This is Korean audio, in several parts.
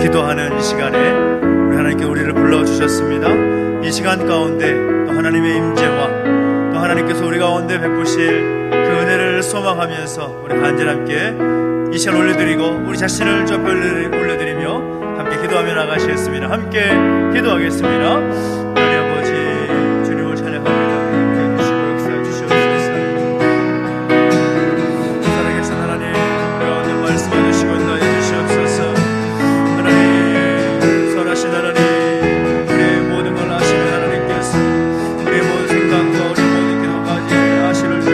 기도하는 이 시간에 우리 하나님께 우리를 불러주셨습니다. 이 시간 가운데 또 하나님의 임재와 또 하나님께서 우리 가운데 베푸실 그 은혜를 소망하면서 우리 간절히 함께 이 시간 올려드리고 우리 자신을 저 올려드리며 함께 기도하며 나가시겠습니다. 함께 기도하겠습니다. 우리 아버지 주님을 찬양합니다. 함께 주시고 역사해 주시옵소서. 살아계신 하나님, 우리 가운데 말씀해 주시고 인도해 주시옵소서. 하나님, 선하신 하나님, 우리의 모든 걸 아시는 하나님께서 우리의 모든 생각과 우리의 모든 기도까지 아시는 줄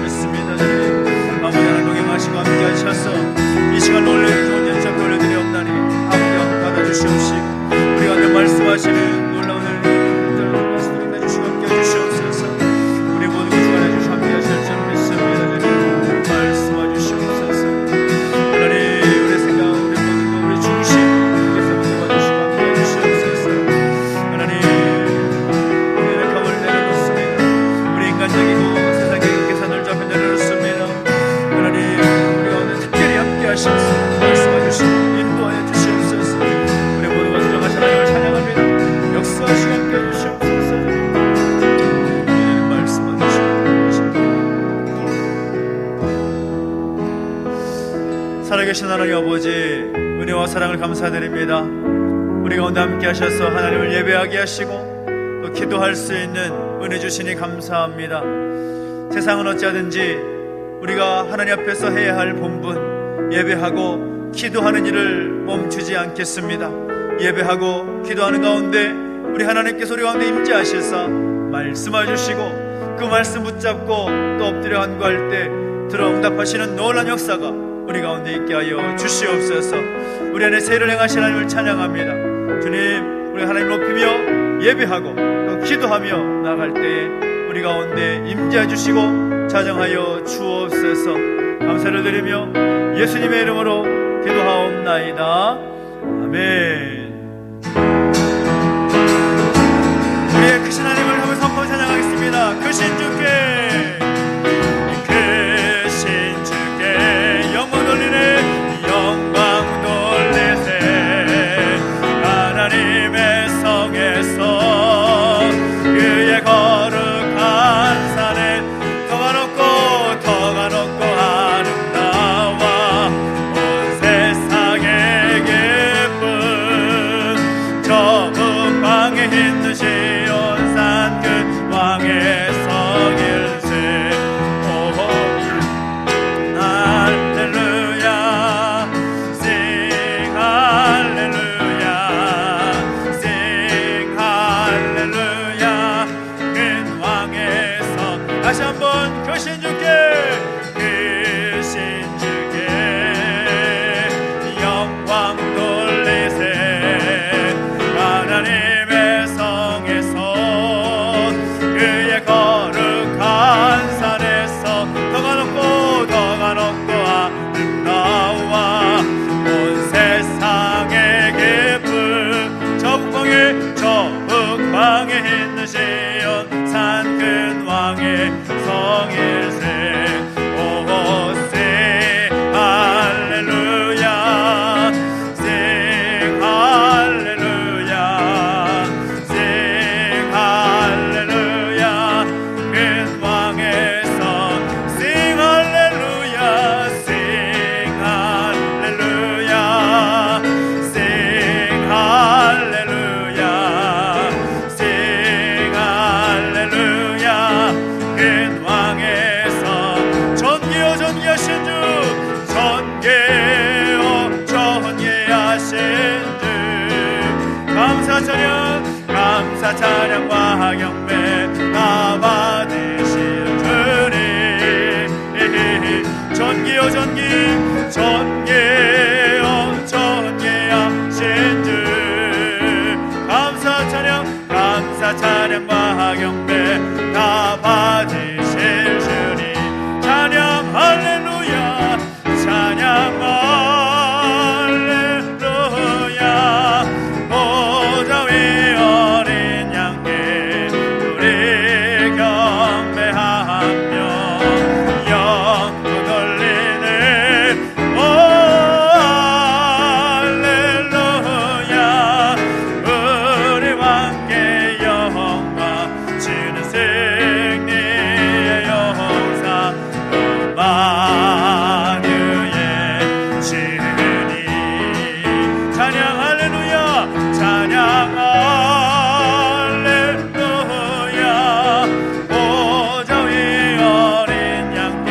믿습니다. 주님, 아버지 하나님 동행하시고 함께 하셔서 이 시간을 올려주는 저 올려드리옵나니 함께 받아주시옵시고 우리 가운데 말씀하시는 놀라운 은혜를 말씀을 해주시고 함께 해주시옵소서. 우리 모든 것 주관해 주시고 함께 하실 줄 믿습니다. 주님, 말씀해 주시옵소서. 하나님, 우리 생각, 우리 모든 것, 우리 중심 주께서 도와주시고 함께 해주시옵소서. 하나님, 우리의 감을 내려놓습니다. 우리 인간적이고 세상의 계산을 잡혀 내려놓습니다. 하나님, 우리 가운데 특별히 함께 하시옵소서. 말씀해 주시고 인도하여 주시옵소서. 우리 모든 것 주장하신 하나님을 찬양합니다. 역사하시고 함께 해주시옵소서. 말씀해 주시옵소서. 살아계신 하나님 아버지, 은혜와 사랑을 감사드립니다. 우리 가운데 함께 하셔서 하나님을 예배하게 하시고 또 기도할 수 있는 은혜 주시니 감사합니다. 세상은 어찌하든지 우리가 하나님 앞에서 해야 할 본분, 예배하고 기도하는 일을 멈추지 않겠습니다. 예배하고 기도하는 가운데 우리 하나님께서 우리 가운데 임재하셔서 말씀해 주시고 그 말씀 붙잡고 또 엎드려 간구할 때 들어 응답하시는 놀라운 역사가 우리 가운데 있게 하여 주시옵소서. 우리 안에 세를 행하신 하나님을 찬양합니다. 주님, 우리 하나님 높이며 예배하고 또 기도하며 나갈 때에 우리 가운데 임재해 주시고 자정하여 주옵소서. 감사를 드리며 예수님의 이름으로 기도하옵나이다. 아멘. 우리의 크신 하나님을 한번 선포 찬양하겠습니다. 크신 주께, 크신 주께 영광 돌리네, 영광 돌리세. 하나님의 성에서 그의 거룩한 산에 더가 높고 아름다워 온 세상에 기쁨. 저 북방에 있는 시온산 그 왕의 성일세. 오 할렐루야, sing 할렐루야, sing 할렐루야. 큰 왕의 성. 다시 한번 크신 주께, 크신 주께 영광 돌리세. 하나님의 성에서 그의 거룩한 산에서 더가 높고 아름다워 온 세상의 기쁨. 저 북방에 있는 시온 산 큰 왕의 성일세. 오 sing 할렐루야, sing 할렐루야, sing 할렐루야. 큰 왕의 성. sing 할렐루야, sing 할렐루야, sing 할렐루야, sing 할렐루야. 큰 왕의 성. 전개요 전개하신 주, 전개요 전개하신 주. 감사 찬양, 감사 찬양과 경배 다 받으실 주님. 전개요 전기, 전개요 전개하신 주. 감사 찬양, 감사 찬양과 경배 다 받으실 주님. 찬양 할렐루야, 찬양 할렐루야. 보좌 위 어린 양께 우리 경배하며 영광 돌리네. 오 만유의 주님 찬양 할렐루야 찬양 할렐루야 보좌 위 어린 양께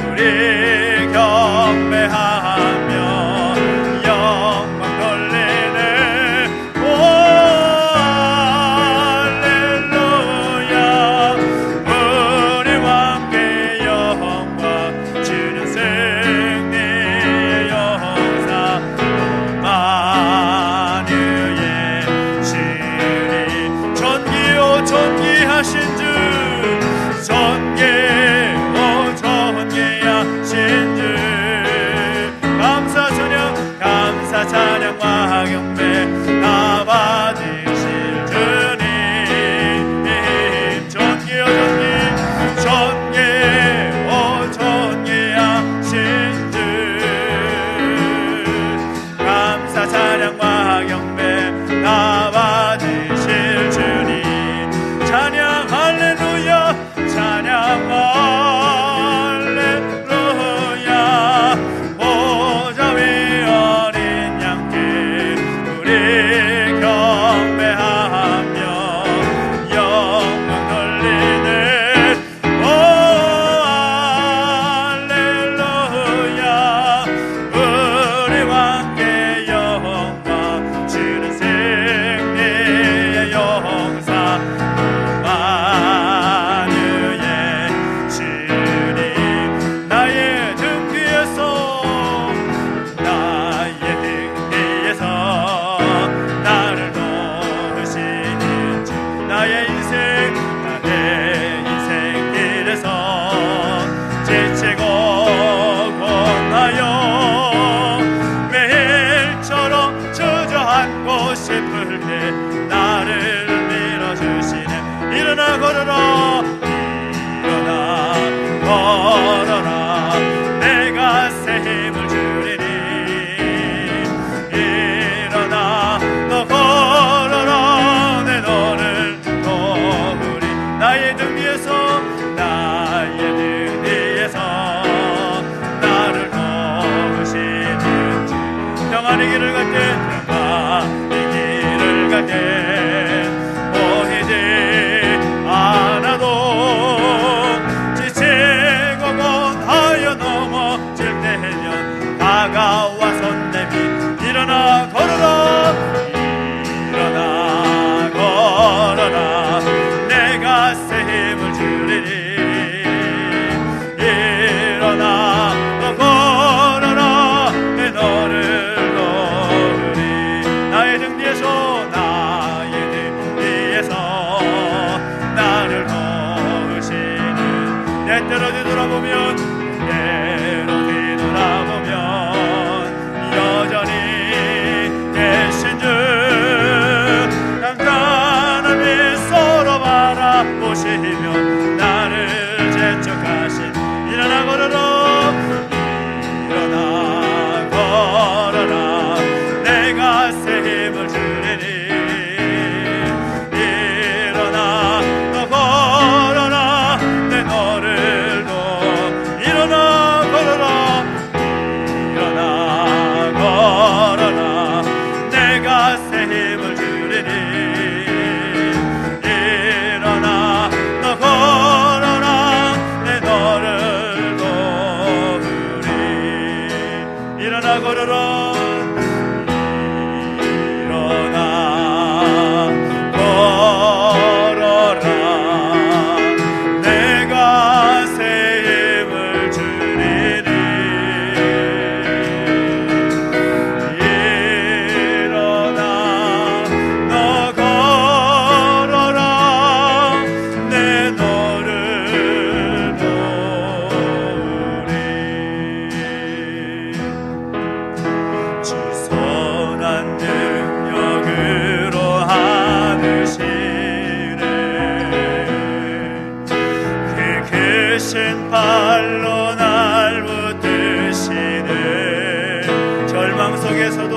우리 경배하며 영광 돌리네 오 할렐루야 우리 왕께 영광 주는 승리의 영사 만유의 주님 전기요 전기하신 주 전개오 전개하신 주 감사 찬양 감사 찬양과 경배 다 받으실 주님 전개요 전기 전개오 전개하신 주 감사 찬양과 경배 다 받으실 주님 찬양 할렐루야 찬양 할렐루야 보좌 위 어린 양께 우리 경배하며 영광 돌리네 오 할렐루야 우리 왕께 영광 주는 승리의 영사 만유의 주님 나의 등 뒤에서 나를 놓으시는 주 나의 인생 길에서 지치고 고나요 매일처럼 주저앉고 싶을 때 나를 밀어주시네 일어나 걸어라 일어나 걸어라 내가 새 힘을 주리니 일어나 너 걸어라 내 너를 도우리 나의 등 뒤에서 나를 도우시는 주 평안의 길을 갈 때 평안의 길을 갈 때 보이지 않아도 지치고 고하여 넘어질 때면 다가와 손 내밀 일어나 걸어라 일어나 걸어라 내가 새 힘을 주리니 일어나 너 걸어라 내 너를 도우리 나의 등 뒤에서 나를 도우시는 때때로 뒤돌아보면 여전히 계신 주 깐깐한 미소로 바라보시며 나를 재촉하신 일어나 걸어라 일어나 걸어라 내가 새 힘을 주리니 일어나 너 걸어라 내 너를 도 일어나 걸어라 일어나 걸어라 내가 새 힘을 주리니 일어나 너 걸어라 내 너를 도우리 일어나 걸어라 일어나 걸어라 내가 새 힘을 주리니 일어나 너 걸어라 내 너를 도우리 주 선한 능력으로 하시네 그 크신 발로 날 붙드시네 절망 속에서도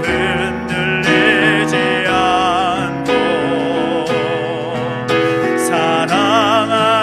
흔들리지 않고 사랑하는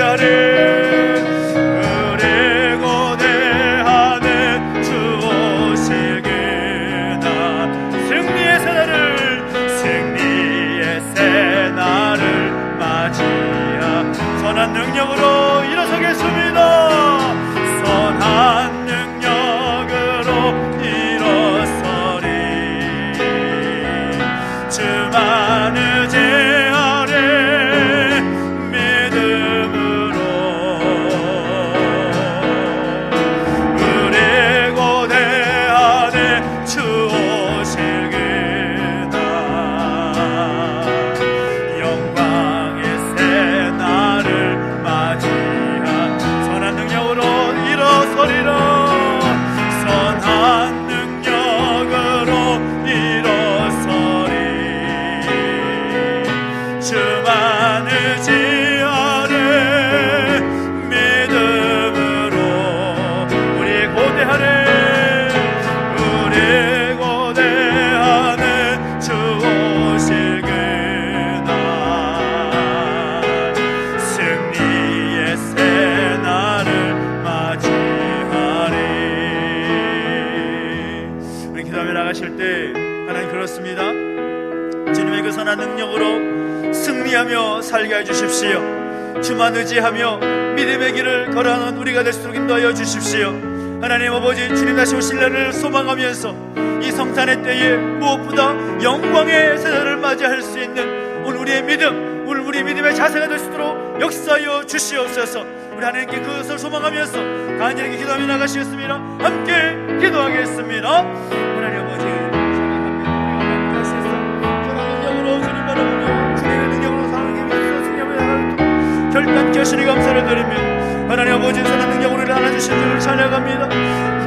고대하리. 우리 고대하네 주 오실 그날, 승리의 새날을 맞이하 선한 능력으로 일어서겠습니다. 선한 능력으로 일어서리. 주만 의지하리 믿음으로. 우리 고대하네 주 오실 그날, 영광의 새날을 맞이한 선한 능력으로 일어서리라. 선한 능력으로 일어서리. 주만 의지하리 믿음으로. 우리 고대하네 우리 고대하네 주 오실 그날, 승리의 새날을 맞이하리. 우리 기도하며 나가실 때 하나님 그렇습니다. 주님의 그 선한 능력으로 승리하며 살게 해주십시오. 주만 의지하며 믿음의 길을 걸어가는 우리가 될 수 있도록 인도하여 주십시오. 하나님 아버지, 주님 다시 오실 날을 소망하면서 이 성탄의 때에 무엇보다 영광의 새날을 맞이할 수 있는 오늘 우리의 믿음, 오늘 우리 믿음의 자세가 될 수 있도록 역사하여 주시옵소서. 우리 하나님께 그것을 소망하면서 간절히 기도하며 나가시겠습니다. 함께 기도하겠습니다. 하나님 아버지, 결단케 하시니 감사를 드리며, 하나님 아버지 선한 능력으로 우리를 안아주신 주를 찬양합니다.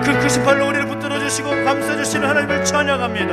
그 크신 팔로 우리를 붙들어 주시고 감싸 주시는 하나님을 찬양합니다.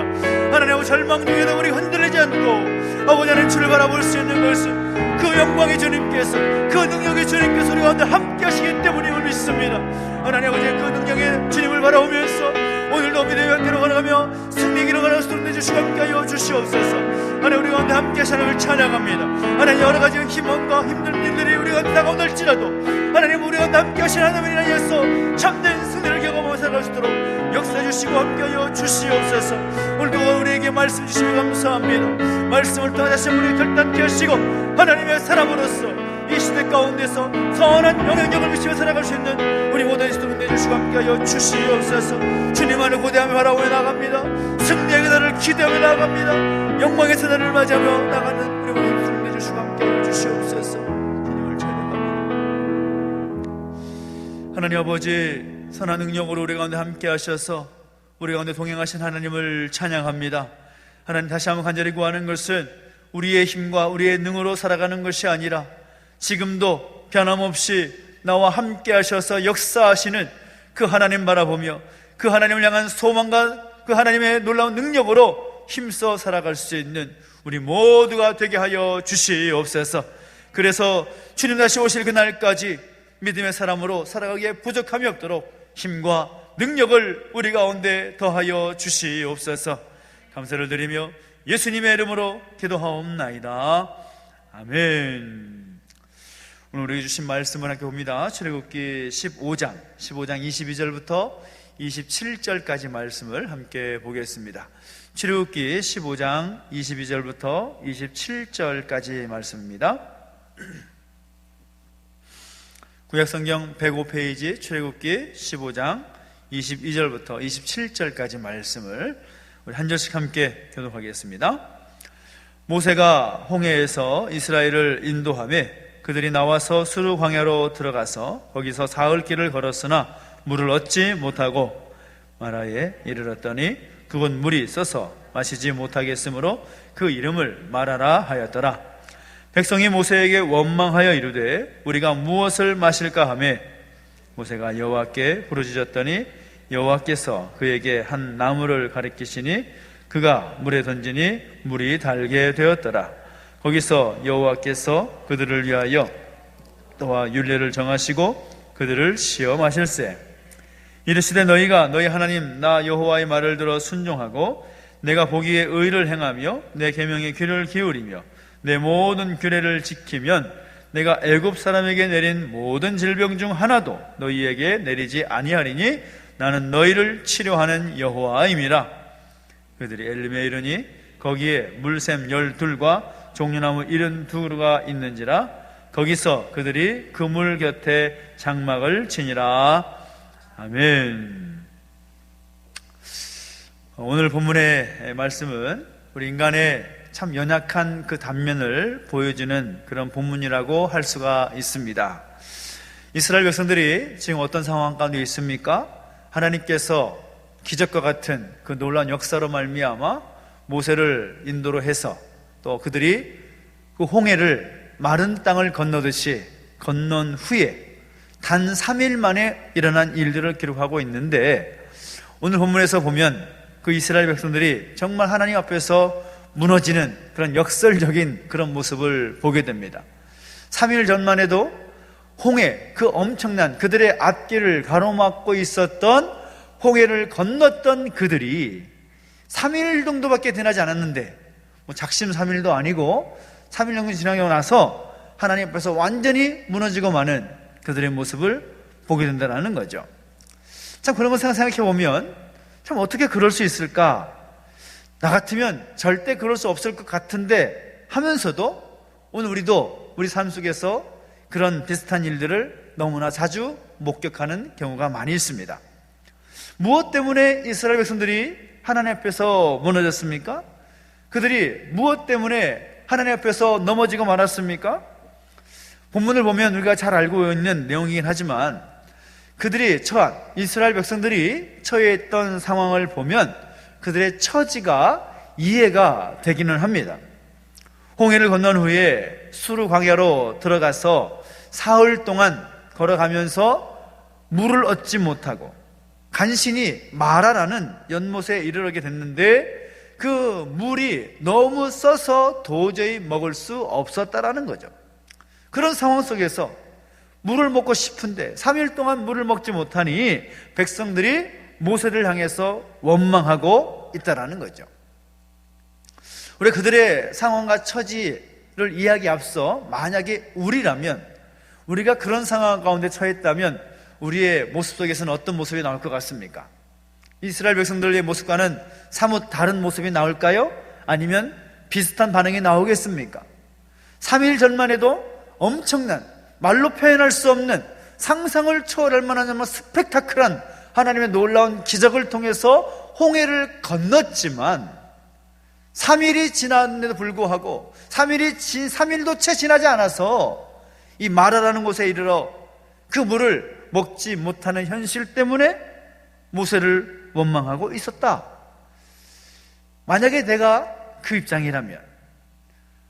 하나님 아버지, 절망 중에도 우리 흔들리지 않고 아버지 하나님 주를 바라볼 수 있는 것은 그 영광의 주님께서, 그 능력의 주님께서 우리 가운데 함께 하시기 때문임을 믿습니다. 하나님 아버지, 그 능력의 주님을 바라보면서 오늘도 믿음의 길로 걸어가며 승리의 길로 걸어갈 수 있는 주시고 함께하여 주시옵소서. 하나님, 우리 가운데 함께 하시는 찬양합니다. 하나님, 여러 가지 희망과 힘든 일들이 우리 가운데 다가온달지라도 하나님, 우리 가운데 함께 하시는 하나님을 인하여서 참된 승리를 경험하며 살아갈 수 있도록 역사해 주시고 함께하여 주시옵소서. 오늘도 우리에게 말씀 주시며 감사합니다. 말씀을 통해 다시 한번 우리 결단케 하시고 하나님의 사람으로서 이 시대 가운데서 선한 영향력을 미치며 살아갈 수 있는 우리 모든 시도를 내주시고 함께하여 주시옵소서. 주님 안을 고대하며 바라보며 나갑니다. 승리의 그날을 기대하며 나갑니다. 영광의 새날을 맞이하며 나가는 우리 모든 시도를 내주시고 함께하여 주시옵소서. 주님을 찬양합니다. 하나님 아버지, 선한 능력으로 우리 가운데 함께하셔서 우리 가운데 동행하신 하나님을 찬양합니다. 하나님, 다시 한번 간절히 구하는 것은 우리의 힘과 우리의 능으로 살아가는 것이 아니라 지금도 변함없이 나와 함께 하셔서 역사하시는 그 하나님 바라보며 그 하나님을 향한 소망과 그 하나님의 놀라운 능력으로 힘써 살아갈 수 있는 우리 모두가 되게 하여 주시옵소서. 그래서 주님 다시 오실 그날까지 믿음의 사람으로 살아가기에 부족함이 없도록 힘과 능력을 우리 가운데 더하여 주시옵소서. 감사를 드리며 예수님의 이름으로 기도하옵나이다. 아멘. 오늘 우리에게 주신 말씀을 함께 봅니다. 출애굽기 15장 22절부터 27절까지 말씀을 함께 보겠습니다. 출애굽기 15장 22절부터 27절까지 말씀입니다. 구약성경 105페이지 출애굽기 15장 22절부터 27절까지 말씀을 우리 한 절씩 함께 교독하겠습니다. 모세가 홍해에서 이스라엘을 인도하며 그들이 나와서 수르 광야로 들어가서 거기서 사흘 길을 걸었으나 물을 얻지 못하고 마라에 이르렀더니 그곳 물이 써서 마시지 못하겠으므로 그 이름을 마라라 하였더라. 백성이 모세에게 원망하여 이르되 우리가 무엇을 마실까 하며 모세가 여호와께 부르짖었더니 여호와께서 그에게 한 나무를 가리키시니 그가 물에 던지니 물이 달게 되었더라. 거기서 여호와께서 그들을 위하여 또한 율례를 정하시고 그들을 시험하실세. 이르시되 너희가 너희 하나님 나 여호와의 말을 들어 순종하고 내가 보기에 의를 행하며 내 계명에 귀를 기울이며 내 모든 규례를 지키면 내가 애굽 사람에게 내린 모든 질병 중 하나도 너희에게 내리지 아니하리니 나는 너희를 치료하는 여호와임이라. 그들이 엘림에 이르니 거기에 물샘 12과 종려나무 72그루가 있는지라. 거기서 그들이 그 물 곁에 장막을 치니라. 아멘. 오늘 본문의 말씀은 우리 인간의 참 연약한 그 단면을 보여주는 그런 본문이라고 할 수가 있습니다. 이스라엘 백성들이 지금 어떤 상황 가운데 있습니까? 하나님께서 기적과 같은 그 놀라운 역사로 말미암아 모세를 인도로 해서 또 그들이 그 홍해를 마른 땅을 건너듯이 건넌 후에 단 3일 만에 일어난 일들을 기록하고 있는데, 오늘 본문에서 보면 그 이스라엘 백성들이 정말 하나님 앞에서 무너지는 그런 역설적인 그런 모습을 보게 됩니다. 3일 전만 해도 홍해, 그 엄청난 그들의 앞길을 가로막고 있었던 홍해를 건넜던 그들이 3일 정도밖에 지나지 않았는데, 작심 3일도 아니고 3일 정도 지나고 나서 하나님 앞에서 완전히 무너지고 마는 그들의 모습을 보게 된다는 거죠. 참 그런 거 생각해 보면 참 어떻게 그럴 수 있을까? 나 같으면 절대 그럴 수 없을 것 같은데 하면서도 오늘 우리도 우리 삶 속에서 그런 비슷한 일들을 너무나 자주 목격하는 경우가 많이 있습니다. 무엇 때문에 이스라엘 백성들이 하나님 앞에서 무너졌습니까? 그들이 무엇 때문에 하나님 앞에서 넘어지고 말았습니까? 본문을 보면 우리가 잘 알고 있는 내용이긴 하지만 그들이 처한, 이스라엘 백성들이 처해 있던 상황을 보면 그들의 처지가 이해가 되기는 합니다. 홍해를 건넌 후에 수르 광야로 들어가서 사흘 동안 걸어가면서 물을 얻지 못하고 간신히 마라라는 연못에 이르게 됐는데 그 물이 너무 써서 도저히 먹을 수 없었다라는 거죠. 그런 상황 속에서 물을 먹고 싶은데 3일 동안 물을 먹지 못하니 백성들이 모세를 향해서 원망하고 있다라는 거죠. 우리 그들의 상황과 처지를 이야기 앞서 만약에 우리라면, 우리가 그런 상황 가운데 처했다면 우리의 모습 속에서는 어떤 모습이 나올 것 같습니까? 이스라엘 백성들의 모습과는 사뭇 다른 모습이 나올까요? 아니면 비슷한 반응이 나오겠습니까? 3일 전만 해도 엄청난, 말로 표현할 수 없는, 상상을 초월할 만한 정말 스펙타클한 하나님의 놀라운 기적을 통해서 홍해를 건넜지만 3일이 지났는데도 불구하고 3일도 채 지나지 않아서 이 마라라는 곳에 이르러 그 물을 먹지 못하는 현실 때문에 모세를 원망하고 있었다. 만약에 내가 그 입장이라면,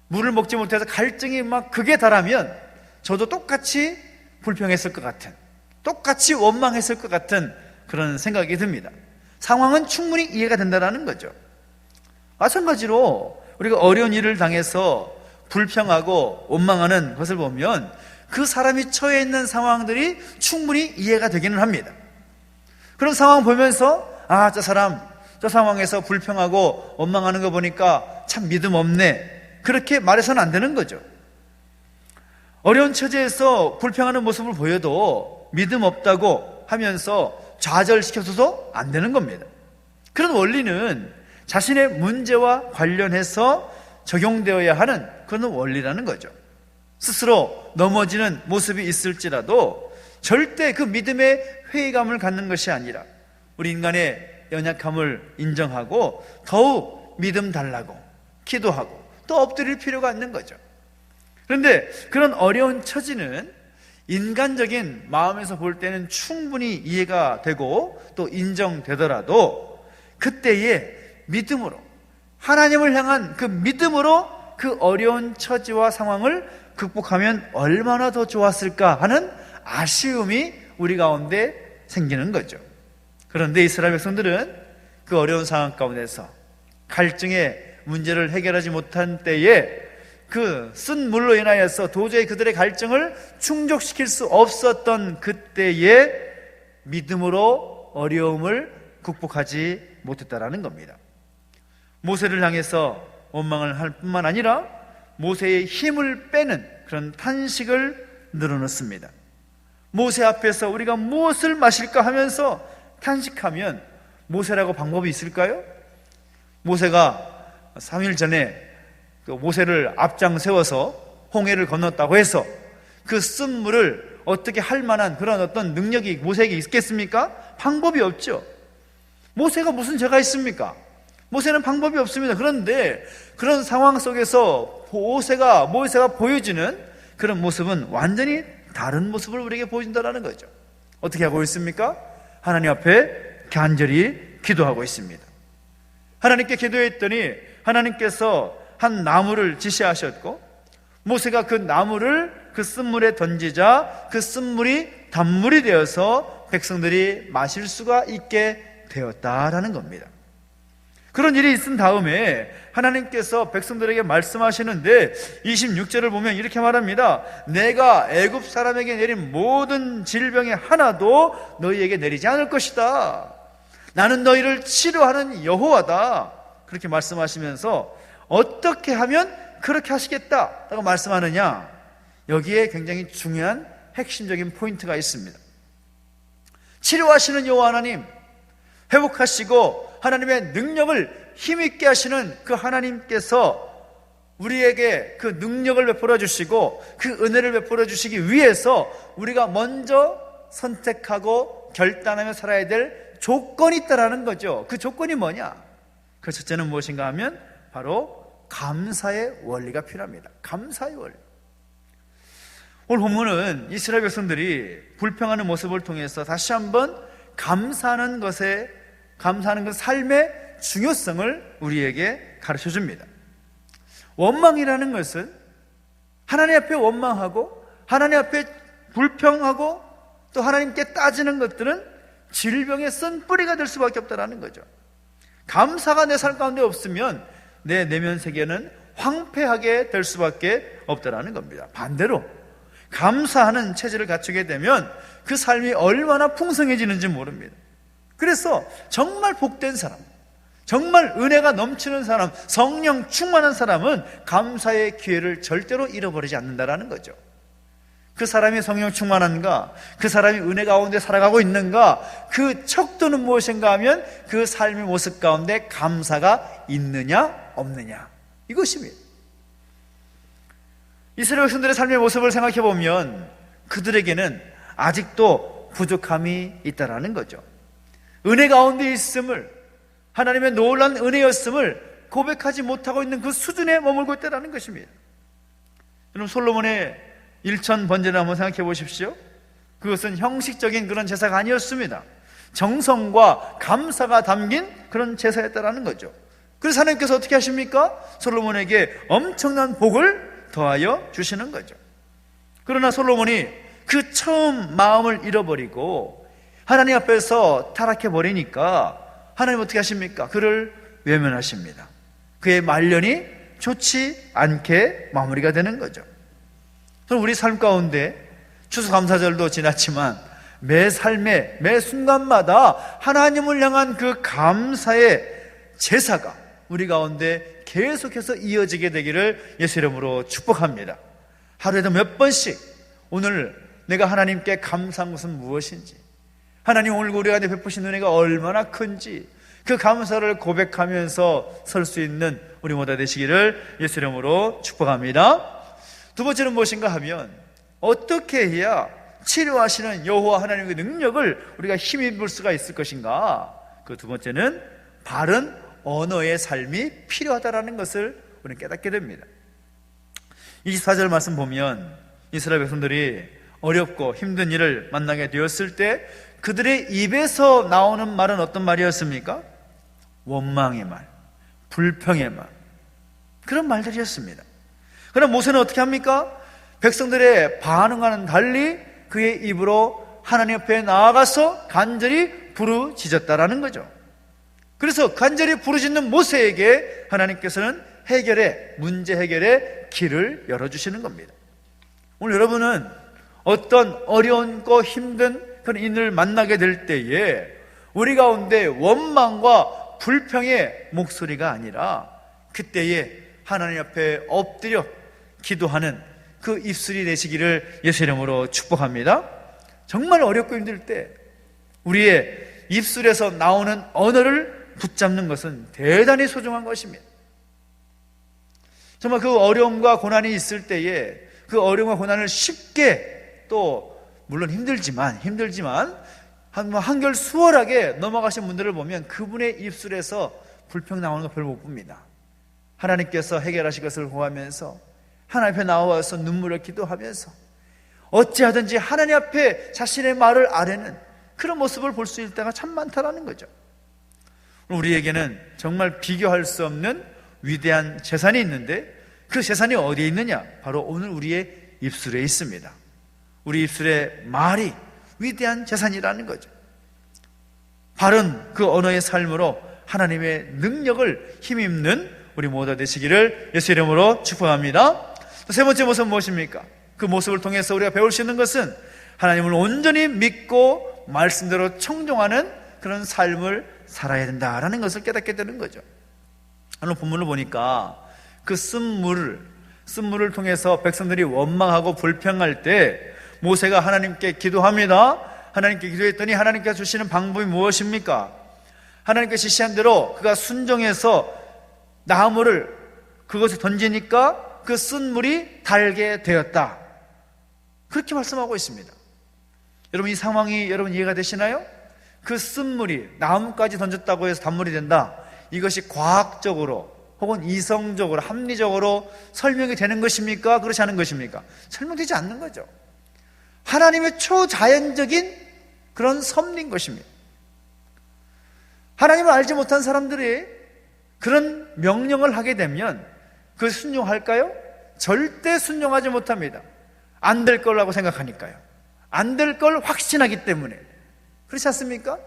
물을 먹지 못해서 갈증이 막 극에 달하면 저도 똑같이 불평했을 것 같은, 똑같이 원망했을 것 같은 그런 생각이 듭니다. 상황은 충분히 이해가 된다는 거죠. 마찬가지로 우리가 어려운 일을 당해서 불평하고 원망하는 것을 보면 그 사람이 처해 있는 상황들이 충분히 이해가 되기는 합니다. 그런 상황 보면서 저 사람 저 상황에서 불평하고 원망하는 거 보니까 참 믿음 없네, 그렇게 말해서는 안 되는 거죠. 어려운 처지에서 불평하는 모습을 보여도 믿음 없다고 하면서 좌절시켜서도 안 되는 겁니다. 그런 원리는 자신의 문제와 관련해서 적용되어야 하는 그런 원리라는 거죠. 스스로 넘어지는 모습이 있을지라도 절대 그 믿음의 회의감을 갖는 것이 아니라 우리 인간의 연약함을 인정하고 더욱 믿음 달라고 기도하고 또 엎드릴 필요가 있는 거죠. 그런데 그런 어려운 처지는 인간적인 마음에서 볼 때는 충분히 이해가 되고 또 인정되더라도 그때에 믿음으로, 하나님을 향한 그 믿음으로 그 어려운 처지와 상황을 극복하면 얼마나 더 좋았을까 하는 아쉬움이 우리 가운데 생기는 거죠. 그런데 이스라엘 백성들은 그 어려운 상황 가운데서 갈증의 문제를 해결하지 못한 때에 그 쓴 물로 인하여서 도저히 그들의 갈증을 충족시킬 수 없었던 그때에 믿음으로 어려움을 극복하지 못했다라는 겁니다. 모세를 향해서 원망을 할 뿐만 아니라 모세의 힘을 빼는 그런 탄식을 늘어놓습니다. 모세 앞에서 우리가 무엇을 마실까 하면서 탄식하면 모세라고 방법이 있을까요? 모세가 3일 전에 그 모세를 앞장 세워서 홍해를 건넜다고 해서 그 쓴 물을 어떻게 할 만한 그런 어떤 능력이 모세에게 있겠습니까? 방법이 없죠. 모세가 무슨 죄가 있습니까? 모세는 방법이 없습니다. 그런데 그런 상황 속에서 모세가 보여주는 그런 모습은 완전히 다른 모습을 우리에게 보여준다는 거죠. 어떻게 하고 있습니까? 하나님 앞에 간절히 기도하고 있습니다. 하나님께 기도했더니 하나님께서 한 나무를 지시하셨고, 모세가 그 나무를 그 쓴물에 던지자 그 쓴물이 단물이 되어서 백성들이 마실 수가 있게 되었다라는 겁니다. 그런 일이 있은 다음에 하나님께서 백성들에게 말씀하시는데 26절을 보면 이렇게 말합니다. 내가 애굽 사람에게 내린 모든 질병의 하나도 너희에게 내리지 않을 것이다. 나는 너희를 치료하는 여호와다. 그렇게 말씀하시면서 어떻게 하면 그렇게 하시겠다라고 말씀하느냐, 여기에 굉장히 중요한 핵심적인 포인트가 있습니다. 치료하시는 여호와 하나님, 회복하시고 하나님의 능력을 힘있게 하시는 그 하나님께서 우리에게 그 능력을 베풀어 주시고 그 은혜를 베풀어 주시기 위해서 우리가 먼저 선택하고 결단하며 살아야 될 조건이 있다라는 거죠. 그 조건이 뭐냐? 그 첫째는 무엇인가 하면 바로 감사의 원리가 필요합니다. 감사의 원리. 오늘 본문은 이스라엘 백성들이 불평하는 모습을 통해서 다시 한번 감사하는 그 삶의 중요성을 우리에게 가르쳐 줍니다. 원망이라는 것은 하나님 앞에 원망하고 하나님 앞에 불평하고 또 하나님께 따지는 것들은 질병의 쓴 뿌리가 될 수밖에 없다는 거죠. 감사가 내 삶 가운데 없으면 내 내면 세계는 황폐하게 될 수밖에 없다는 겁니다. 반대로 감사하는 체질을 갖추게 되면 그 삶이 얼마나 풍성해지는지 모릅니다. 그래서 정말 복된 사람, 정말 은혜가 넘치는 사람, 성령 충만한 사람은 감사의 기회를 절대로 잃어버리지 않는다는 거죠. 그 사람이 성령 충만한가, 그 사람이 은혜 가운데 살아가고 있는가, 그 척도는 무엇인가 하면 그 삶의 모습 가운데 감사가 있느냐 없느냐, 이것입니다. 이스라엘 백성들의 삶의 모습을 생각해 보면 그들에게는 아직도 부족함이 있다라는 거죠. 은혜 가운데 있음을, 하나님의 놀라운 은혜였음을 고백하지 못하고 있는 그 수준에 머물고 있다는 것입니다. 여러분, 솔로몬의 일천 번제를 한번 생각해 보십시오. 그것은 형식적인 그런 제사가 아니었습니다. 정성과 감사가 담긴 그런 제사였다라는 거죠. 그래서 하나님께서 어떻게 하십니까? 솔로몬에게 엄청난 복을 더하여 주시는 거죠. 그러나 솔로몬이 그 처음 마음을 잃어버리고 하나님 앞에서 타락해 버리니까 하나님 어떻게 하십니까? 그를 외면하십니다. 그의 말년이 좋지 않게 마무리가 되는 거죠. 그럼 우리 삶 가운데 추수감사절도 지났지만 매 삶의 매 순간마다 하나님을 향한 그 감사의 제사가 우리 가운데 계속해서 이어지게 되기를 예수 이름으로 축복합니다. 하루에도 몇 번씩 오늘 내가 하나님께 감사한 것은 무엇인지, 하나님 오늘 우리가 베푸신 은혜가 얼마나 큰지 그 감사를 고백하면서 설 수 있는 우리 모두 되시기를 예수 이름으로 축복합니다. 두 번째는 무엇인가 하면 어떻게 해야 치료하시는 여호와 하나님의 능력을 우리가 힘입을 수가 있을 것인가? 그 두 번째는 바른 언어의 삶이 필요하다는 것을 우리는 깨닫게 됩니다. 24절 말씀 보면 이스라엘 백성들이 어렵고 힘든 일을 만나게 되었을 때 그들의 입에서 나오는 말은 어떤 말이었습니까? 원망의 말, 불평의 말, 그런 말들이었습니다. 그럼 모세는 어떻게 합니까? 백성들의 반응과는 달리 그의 입으로 하나님 앞에 나아가서 간절히 부르짖었다라는 거죠. 그래서 간절히 부르짖는 모세에게 하나님께서는 문제 해결의 길을 열어주시는 겁니다. 오늘 여러분은 어떤 어려운고 힘든 그런 인을 만나게 될 때에 우리 가운데 원망과 불평의 목소리가 아니라 그때에 하나님 앞에 엎드려 기도하는 그 입술이 되시기를 예수 이름으로 축복합니다. 정말 어렵고 힘들 때 우리의 입술에서 나오는 언어를 붙잡는 것은 대단히 소중한 것입니다. 정말 그 어려움과 고난이 있을 때에 그 어려움과 고난을 쉽게, 또 물론 힘들지만 한결 수월하게 넘어가신 분들을 보면 그분의 입술에서 불평 나오는 거 별로 못 봅니다. 하나님께서 해결하실 것을 구하면서 하나님 앞에 나와서 눈물을 기도하면서 어찌하든지 하나님 앞에 자신의 말을 아뢰는 그런 모습을 볼 수 있을 때가 참 많다라는 거죠. 우리에게는 정말 비교할 수 없는 위대한 재산이 있는데, 그 재산이 어디에 있느냐? 바로 오늘 우리의 입술에 있습니다. 우리 입술의 말이 위대한 재산이라는 거죠. 바른 그 언어의 삶으로 하나님의 능력을 힘입는 우리 모두 되시기를 예수 이름으로 축복합니다. 세 번째 모습은 무엇입니까? 그 모습을 통해서 우리가 배울 수 있는 것은 하나님을 온전히 믿고 말씀대로 청종하는 그런 삶을 살아야 된다라는 것을 깨닫게 되는 거죠. 오늘 본문을 보니까 그 쓴물을 통해서 백성들이 원망하고 불평할 때 모세가 하나님께 기도합니다. 하나님께 기도했더니 하나님께서 주시는 방법이 무엇입니까? 하나님께서 지시한 대로 그가 순종해서 나무를 그것에 던지니까 그 쓴물이 달게 되었다. 그렇게 말씀하고 있습니다. 여러분, 이 상황이 여러분 이해가 되시나요? 그 쓴물이 나무까지 던졌다고 해서 단물이 된다, 이것이 과학적으로 혹은 이성적으로 합리적으로 설명이 되는 것입니까? 그렇지 않은 것입니까? 설명되지 않는 거죠. 하나님의 초자연적인 그런 섭리인 것입니다. 하나님을 알지 못한 사람들이 그런 명령을 하게 되면 그 순종할까요? 절대 순종하지 못합니다. 안 될 거라고 생각하니까요. 안 될 걸 확신하기 때문에. 그렇지 않습니까?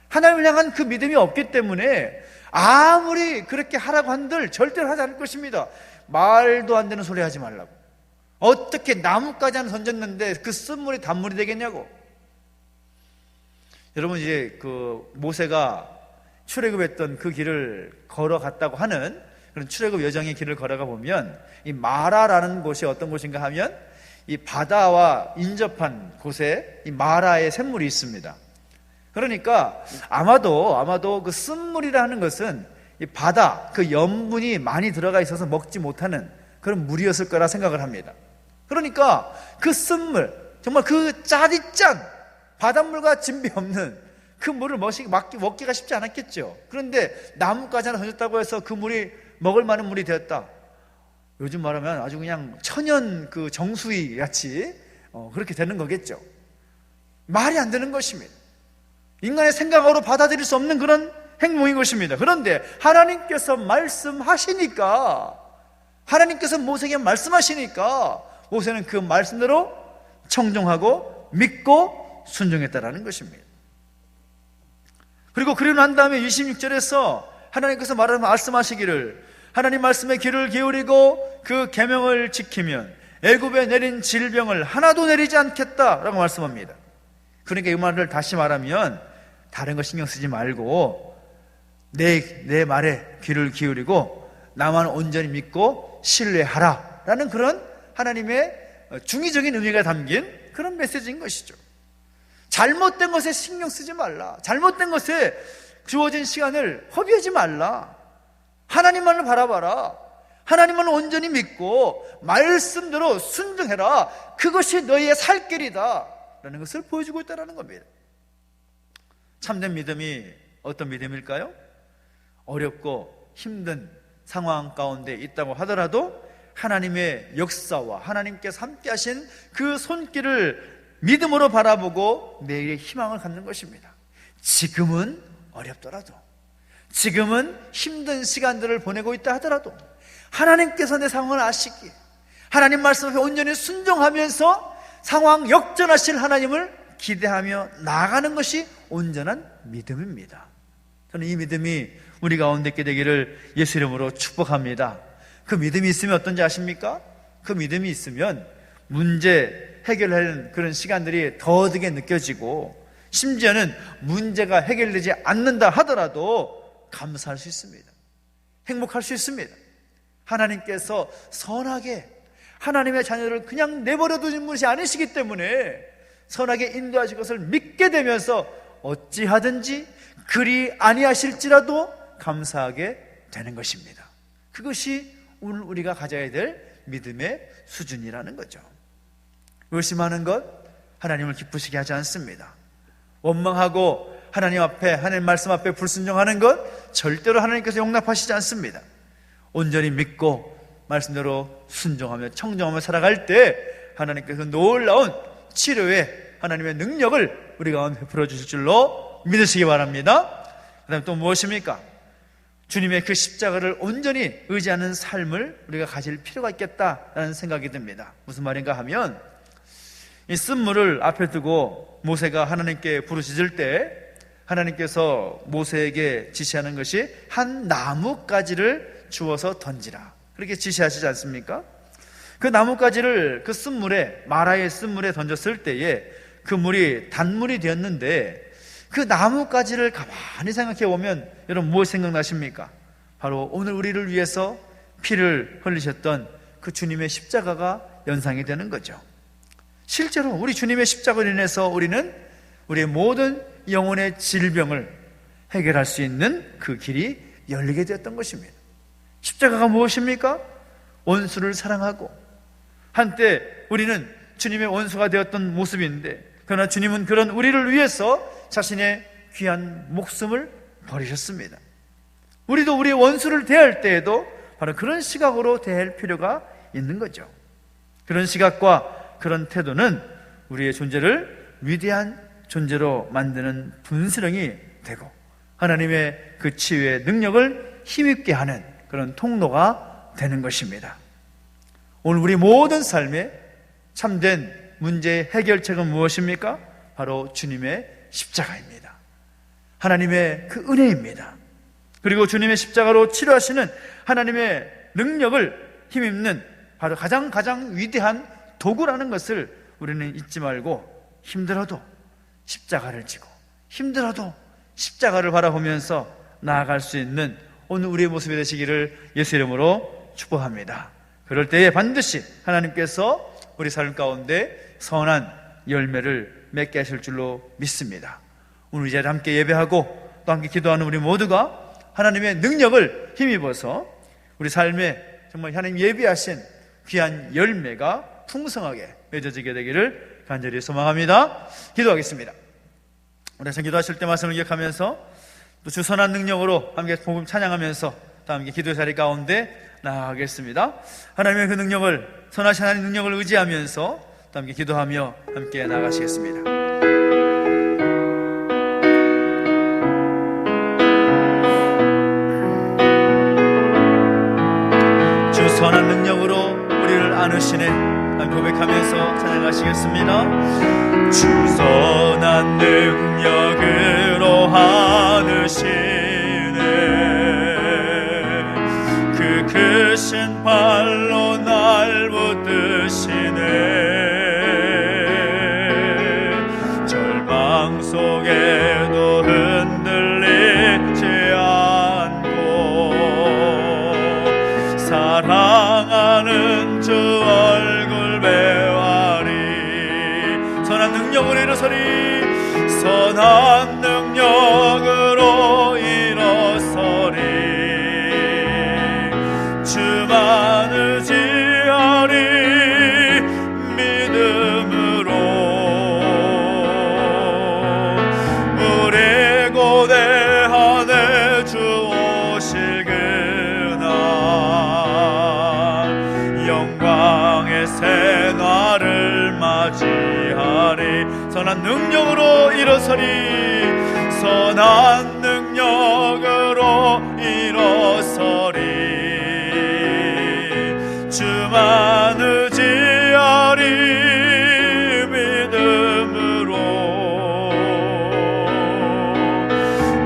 하나님을 향한 그 믿음이 없기 때문에 아무리 그렇게 하라고 한들 절대로 하지 않을 것입니다. 말도 안 되는 소리 하지 말라고. 어떻게 나무까지 하나 던졌는데 그 쓴물이 단물이 되겠냐고. 여러분, 이제 그 모세가 출애굽했던 그 길을 걸어갔다고 하는 그런 출애굽 여정의 길을 걸어가 보면 이 마라라는 곳이 어떤 곳인가 하면 이 바다와 인접한 곳에 이 마라의 샘물이 있습니다. 그러니까 아마도 그 쓴물이라는 것은 이 바다 그 염분이 많이 들어가 있어서 먹지 못하는 그런 물이었을 거라 생각을 합니다. 그러니까 그 쓴물, 정말 그 짜디짠 바닷물과 진비 없는 그 물을 먹기가 쉽지 않았겠죠. 그런데 나무까지 하나 던졌다고 해서 그 물이 먹을 만한 물이 되었다. 요즘 말하면 아주 그냥 천연 그 정수기 같이 그렇게 되는 거겠죠. 말이 안 되는 것입니다. 인간의 생각으로 받아들일 수 없는 그런 행동인 것입니다. 그런데 하나님께서 말씀하시니까, 하나님께서 모세에게 말씀하시니까 모세는 그 말씀대로 청종하고 믿고 순종했다라는 것입니다. 그리고 난 다음에 26절에서 하나님께서 말씀하시기를, 하나님 말씀에 귀를 기울이고 그 계명을 지키면 애굽에 내린 질병을 하나도 내리지 않겠다라고 말씀합니다. 그러니까 이 말을 다시 말하면 다른 거 신경 쓰지 말고 내 말에 귀를 기울이고 나만 온전히 믿고 신뢰하라 라는 그런 하나님의 중의적인 의미가 담긴 그런 메시지인 것이죠. 잘못된 것에 신경 쓰지 말라. 잘못된 것에 주어진 시간을 허비하지 말라. 하나님만을 바라봐라. 하나님만을 온전히 믿고 말씀대로 순종해라. 그것이 너희의 살 길이다 라는 것을 보여주고 있다는 겁니다. 참된 믿음이 어떤 믿음일까요? 어렵고 힘든 상황 가운데 있다고 하더라도 하나님의 역사와 하나님께서 함께 하신 그 손길을 믿음으로 바라보고 내일의 희망을 갖는 것입니다. 지금은 어렵더라도, 지금은 힘든 시간들을 보내고 있다 하더라도 하나님께서 내 상황을 아시기에 하나님 말씀 앞에 온전히 순종하면서 상황 역전하실 하나님을 기대하며 나아가는 것이 온전한 믿음입니다. 저는 이 믿음이 우리 가운데 있게 되기를 예수 이름으로 축복합니다. 그 믿음이 있으면 어떤지 아십니까? 그 믿음이 있으면 문제 해결하는 그런 시간들이 더디게 느껴지고, 심지어는 문제가 해결되지 않는다 하더라도 감사할 수 있습니다. 행복할 수 있습니다. 하나님께서 선하게 하나님의 자녀를 그냥 내버려 두는 분이 아니시기 때문에 선하게 인도하실 것을 믿게 되면서 어찌하든지 그리 아니하실지라도 감사하게 되는 것입니다. 그것이 오늘 우리가 가져야 될 믿음의 수준이라는 거죠. 의심하는 것 하나님을 기쁘시게 하지 않습니다. 원망하고 하나님 앞에, 하나님 말씀 앞에 불순종하는 것 절대로 하나님께서 용납하시지 않습니다. 온전히 믿고 말씀대로 순종하며 청정하며 살아갈 때 하나님께서 놀라운 치료의 하나님의 능력을 우리 가운데 베풀어 주실 줄로 믿으시기 바랍니다. 그 다음에 또 무엇입니까? 주님의 그 십자가를 온전히 의지하는 삶을 우리가 가질 필요가 있겠다라는 생각이 듭니다. 무슨 말인가 하면, 이 쓴물을 앞에 두고 모세가 하나님께 부르짖을 때 하나님께서 모세에게 지시하는 것이 한 나뭇가지를 주워서 던지라, 그렇게 지시하시지 않습니까? 그 나뭇가지를 그 쓴물에, 마라의 쓴물에 던졌을 때에 그 물이 단물이 되었는데, 그 나뭇가지를 가만히 생각해 보면 여러분 무엇이 생각나십니까? 바로 오늘 우리를 위해서 피를 흘리셨던 그 주님의 십자가가 연상이 되는 거죠. 실제로 우리 주님의 십자가로 인해서 우리는 우리의 모든 영혼의 질병을 해결할 수 있는 그 길이 열리게 되었던 것입니다. 십자가가 무엇입니까? 원수를 사랑하고, 한때 우리는 주님의 원수가 되었던 모습인데, 그러나 주님은 그런 우리를 위해서 자신의 귀한 목숨을 버리셨습니다. 우리도 우리의 원수를 대할 때에도 바로 그런 시각으로 대할 필요가 있는 거죠. 그런 시각과 그런 태도는 우리의 존재를 위대한 존재로 만드는 분수령이 되고 하나님의 그 치유의 능력을 힘있게 하는 그런 통로가 되는 것입니다. 오늘 우리 모든 삶에 참된 문제의 해결책은 무엇입니까? 바로 주님의 십자가입니다. 하나님의 그 은혜입니다. 그리고 주님의 십자가로 치료하시는 하나님의 능력을 힘입는 바로 가장 위대한 도구라는 것을 우리는 잊지 말고, 힘들어도 십자가를 지고 힘들어도 십자가를 바라보면서 나아갈 수 있는 오늘 우리의 모습이 되시기를 예수 이름으로 축복합니다. 그럴 때에 반드시 하나님께서 우리 삶 가운데 선한 열매를 맺게 하실 줄로 믿습니다. 오늘 이 자리에 함께 예배하고 또 함께 기도하는 우리 모두가 하나님의 능력을 힘입어서 우리 삶에 정말 하나님 예비하신 귀한 열매가 풍성하게 맺어지게 되기를 간절히 소망합니다. 기도하겠습니다. 우리 참 기도하실 때 말씀을 기억하면서 또 주 선한 능력으로 함께 복음 찬양하면서 또 함께 기도 자리 가운데 나아가겠습니다. 하나님의 그 능력을, 선하신 하나님의 능력을 의지하면서 또 함께 기도하며 함께 나아가시겠습니다. 주 선한 능력으로 우리를 안으시네 고백하면서 찬양하시겠습니다. 주 선한 능력으로 안으시네, 그 크신 발로 날 붙드시네. 절망 속에도 흔들리지 않고 사랑하는 주 얼굴 배하리. 선한 능력으로 일어서리, 선한 능력으로 일어서리. 주만 의지하리 믿음으로. 우리 고대하네 주 오실 그날 영광의 새날을 맞이하리. 선한 능력으로 일어서리, 선한 능력으로 일어서리. 주만 의지하리 믿음으로.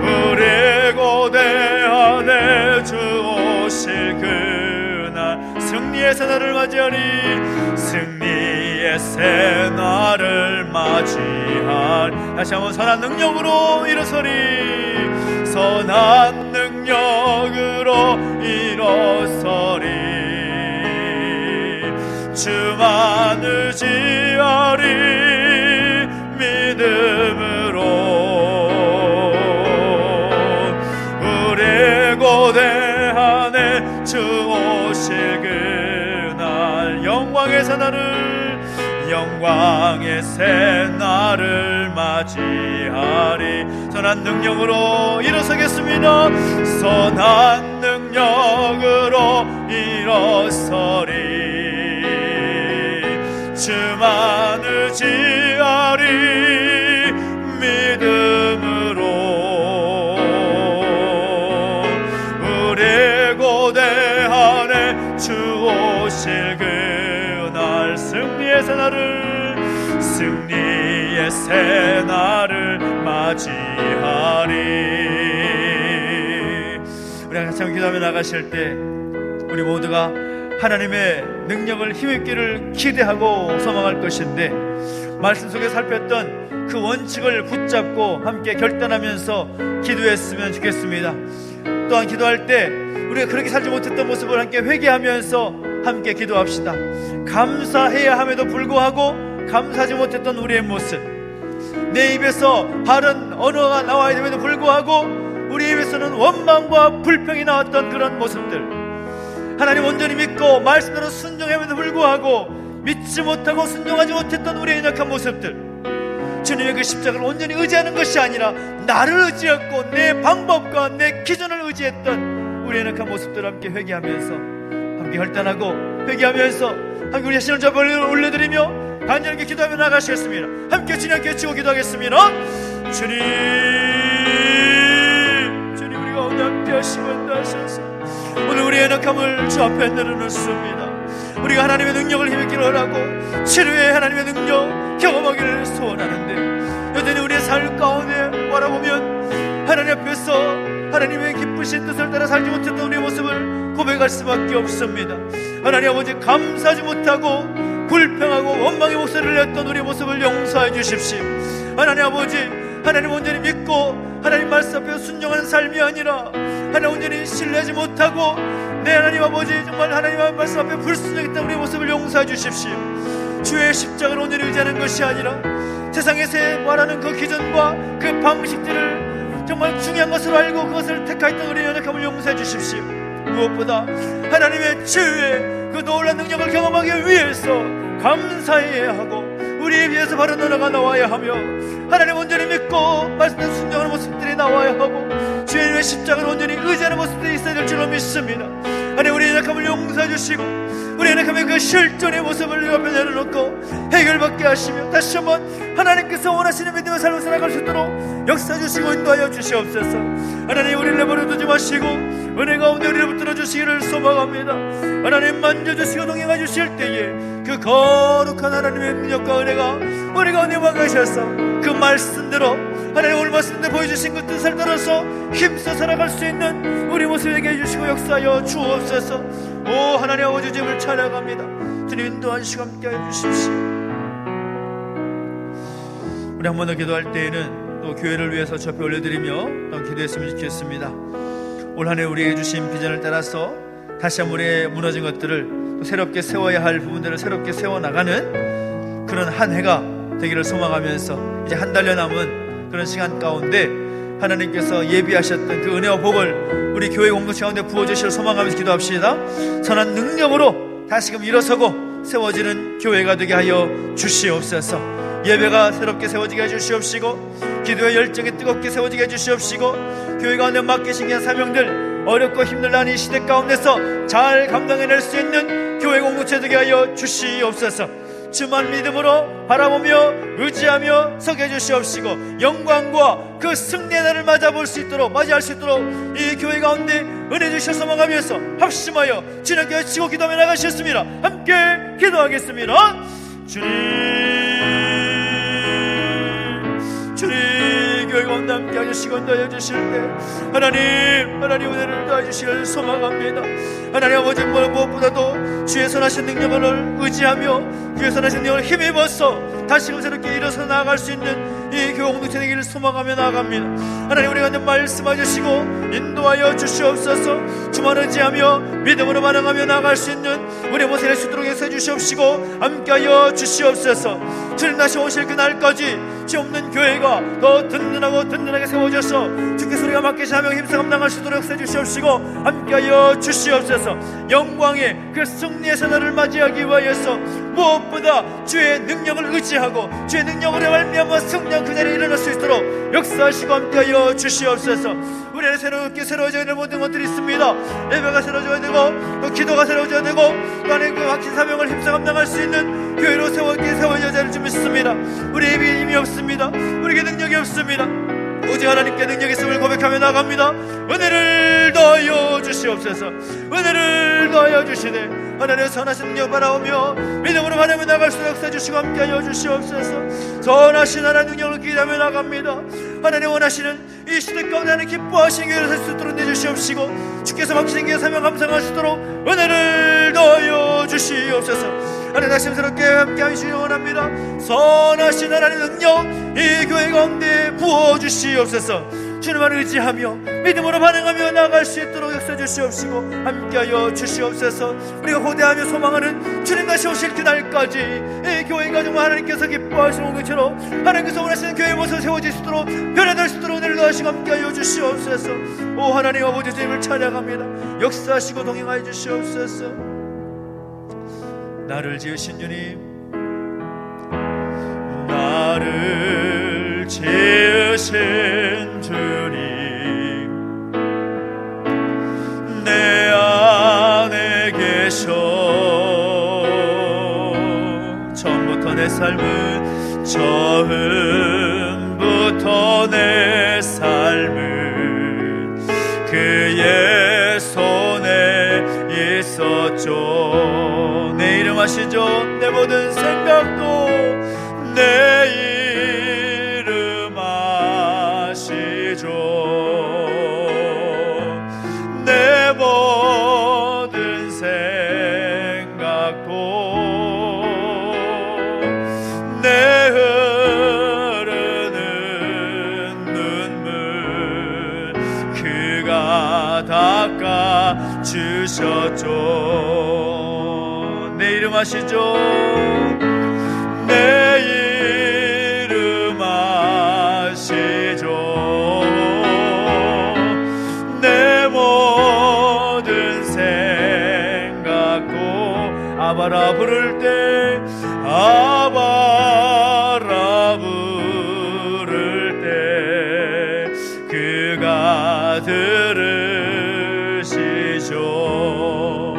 우리 고대하네 주 오실 그날 승리의 새날을 맞이하리. 승리의 새날을 맞이하리. 다시 한번 선한 능력으로 일어서리, 선한 능력으로 일어서리. 주만 의지하리 믿음으로 우리 고대하네 주 오실 그날 영광의 새날을 맞이하리. 선한 능력으로 일어서겠습니다. 선한 능력으로 일어서리. 주만 의지하리 믿음으로 우리 고대하네 주 오실 그날 승리의 새날을 맞이하리. 우리가 같이 한번 기도하며 나가실 때 우리 모두가 하나님의 능력을 힘입기를 기대하고 소망할 것인데, 말씀 속에 살폈던 그 원칙을 붙잡고 함께 결단하면서 기도했으면 좋겠습니다. 또한 기도할 때 우리가 그렇게 살지 못했던 모습을 함께 회개하면서 함께 기도합시다. 감사해야 함에도 불구하고 감사하지 못했던 우리의 모습, 내 입에서 바른 언어가 나와야 됨에도 불구하고 우리 입에서는 원망과 불평이 나왔던 그런 모습들, 하나님 온전히 믿고 말씀대로 순종함에도 불구하고 믿지 못하고 순종하지 못했던 우리의 연약한 모습들, 주님의 그 십자가를 온전히 의지하는 것이 아니라 나를 의지했고 내 방법과 내 기준을 의지했던 우리의 연약한 모습들을 함께 회개하면서 함께 결단하고 회개하면서 함께 우리 자신을 저 멀리 올려드리며 간절하게 기도하며 나가시겠습니다. 함께 주님께 치고 기도하겠습니다. 주님 우리 가운데 함께 하시고 인도하셔서 오늘 우리의 연약함을 주 앞에 내려놓습니다. 우리가 하나님의 능력을 힘입기를 원하고 치료의 하나님의 능력 경험하기를 소원하는데, 여전히 우리의 삶 가운데 바라보면 하나님 앞에서 하나님의 기쁘신 뜻을 따라 살지 못했던 우리의 모습을 고백할 수밖에 없습니다. 하나님 아버지, 감사하지 못하고 불평하고 원망의 목소리를 냈던 우리의 모습을 용서해 주십시오. 하나님 아버지, 하나님 온전히 믿고 하나님 말씀 앞에 순종하는 삶이 아니라 하나님 온전히 신뢰하지 못하고 내 하나님 아버지 정말 하나님 말씀 앞에 불순종했던 우리의 모습을 용서해 주십시오. 주의 십자가를 온전히 의지하는 것이 아니라 세상에서 말하는 그 기준과 그 방식들을 정말 중요한 것으로 알고 그것을 택하였던 우리의 연약함을 용서해 주십시오. 무엇보다 하나님의 치유의 그 놀라운 능력을 경험하기 위해서 감사해야 하고 우리에 비해서 바른 언어가 나와야 하며 하나님 온전히 믿고 말씀대로 순종하는 모습들이 나와야 하고 주의 십자가를 온전히 의지하는 모습들이 있어야 될 줄로 믿습니다. 하나님 우리의 연약함을 용서해 주시고 우리의 연약함의 그 실존의 모습을 우리 앞에 내려놓고 해결받게 하시며 다시 한번 하나님께서 원하시는 믿음의 삶을 살아갈 수 있도록 역사해 주시고 인도하여 주시옵소서. 하나님 우리를 내버려 두지 마시고 은혜 가운데 우리를 붙들어 주시기를 소망합니다. 하나님 만져주시고 동행해 주실 때에 그 거룩한 하나님의 능력과 은혜가 우리 가운데 임하셔서 그 말씀대로 하나님 오늘 말씀대로 보여주신 그 뜻을 따라서 힘써 살아갈 수 있는 우리 모습에게 해주시고 역사하여 주옵소서. 오 하나님 아버지 주님을 찬양합니다. 주님 인도한 시간 함께 해주십시오. 우리 한 번 더 기도할 때에는 또 교회를 위해서 저 앞에 올려드리며 또 기도했으면 좋겠습니다. 올 한 해 우리에게 주신 비전을 따라서 다시 한번 우리의 무너진 것들을 또 새롭게 세워야 할 부분들을 새롭게 세워나가는 그런 한 해가 되기를 소망하면서 이제 한 달여 남은 그런 시간 가운데 하나님께서 예비하셨던 그 은혜와 복을 우리 교회 공동체 가운데 부어주시길 소망하면서 기도합시다. 선한 능력으로 다시금 일어서고 세워지는 교회가 되게 하여 주시옵소서. 예배가 새롭게 세워지게 해주시옵시고 기도의 열정이 뜨겁게 세워지게 해주시옵시고 교회 가운데 맡기신 그 사명들 어렵고 힘들다는 이 시대 가운데서 잘 감당해낼 수 있는 교회 공동체 되게 하여 주시옵소서. 주만 믿음으로 바라보며 의지하며 서게 해주시옵시고 영광과 그 승리의 날을 맞이할 수 있도록 이 교회 가운데 은혜 주셔서 소망하면서 합심하여 주님께 치고 기도하며 나가셨습니다. 함께 기도하겠습니다. 주님 교회 가운데 함께 해주시고 인도해 주실 때 하나님 은혜를 더해 주시기를 소망합니다. 하나님 아버지, 무엇보다도 주의 선하신 능력을 의지하며 주의 선하신 능력을 힘입어서 다시금 새롭게 일어서 나아갈 수 있는 이 교회 공동체 되기를 소망하며 나아갑니다. 하나님, 우리가 말씀해 주시고 인도하여 주시옵소서. 주만 의지하며 믿음으로 반응하며 나아갈 수 있는 우리 모습 될 수 있도록 해서 주시옵시고 함께하여 주시옵소서. 주님 다시 오실 그날까지 주 없는 교회가 더 든든하고 든든하게 세워져서 주께서 우리가 맡기시며 힘써 감당할 수 있도록 해서 주시옵시고 함께하여 주시옵소서. 영광의 그 승리의 새날을 맞이하기 위하여서 무엇보다 주의 능력을 의지하고 주의 능력으로 말미암아 승리한 그 자리에 일어날 수 있도록 역사하시고 함께하여 주시옵소서. 우리 안에 새롭게 새로워져야 되는 모든 것들이 있습니다. 예배가 새로워져야 되고 또 기도가 새로워져야 되고 또 안에 그 확신 사명을 힘써 감당할 수 있는 교회로 세워져야 될 줄 믿습니다. 우리에게 힘이 없습니다. 우리에게 능력이 없습니다. 오직 하나님께 능력이 있음을 고백하며 나갑니다. 은혜를 더하여 주시옵소서. 은혜를 더하여 주시되 하나님의 선하신 능력 바라오며 믿음으로 반응해 나갈 수 역사해 주시고 함께하여 주시옵소서. 선하신 하나님 능력을 기대하며 나갑니다. 하나님 원하시는 이 시대 가운데 하나님 기뻐하시는 교회를 살 수 있도록 내주시옵시고 주께서 맡기신 교회 사명 감당할 수 있도록 은혜를 더하여 주시옵소서. 하나님 다시 새롭게 함께하여 주시기 원합니다. 선하신 하나님 능력 이 교회 가운데 부어주시옵소서. 주님을 의지하며 믿음으로 반응하며 나아갈 수 있도록 역사해 주시옵시고 함께하여 주시옵소서. 우리가 고대하며 소망하는 주님 다시 오실 그날까지 이 교회가 정말 하나님께서 기뻐하시는 것처럼 하나님께서 원하시는 교회의 모습을 세워질 수 있도록 변화될 수 있도록 은혜를 더하시고 함께하여 주시옵소서. 오 하나님 아버지, 주님을 찬양합니다. 역사하시고 동행하여 주시옵소서. 나를 지으신 주님, 나를 지으신 주님, 내 안에 계셔. 처음부터 내 삶은 처음부터 내 삶은 그의 손에 있었죠. 내 이름 아시죠? 내 모든 생각도 내 이름 아시죠. 내 모든 생각도 내 흐르는 눈물 그가 닦아 주셨죠. 내 이름 아시죠? 내 이름 아시죠. 내 모든 생각도 아바라 부를 때 아바라 부를 때 그가 들으시죠.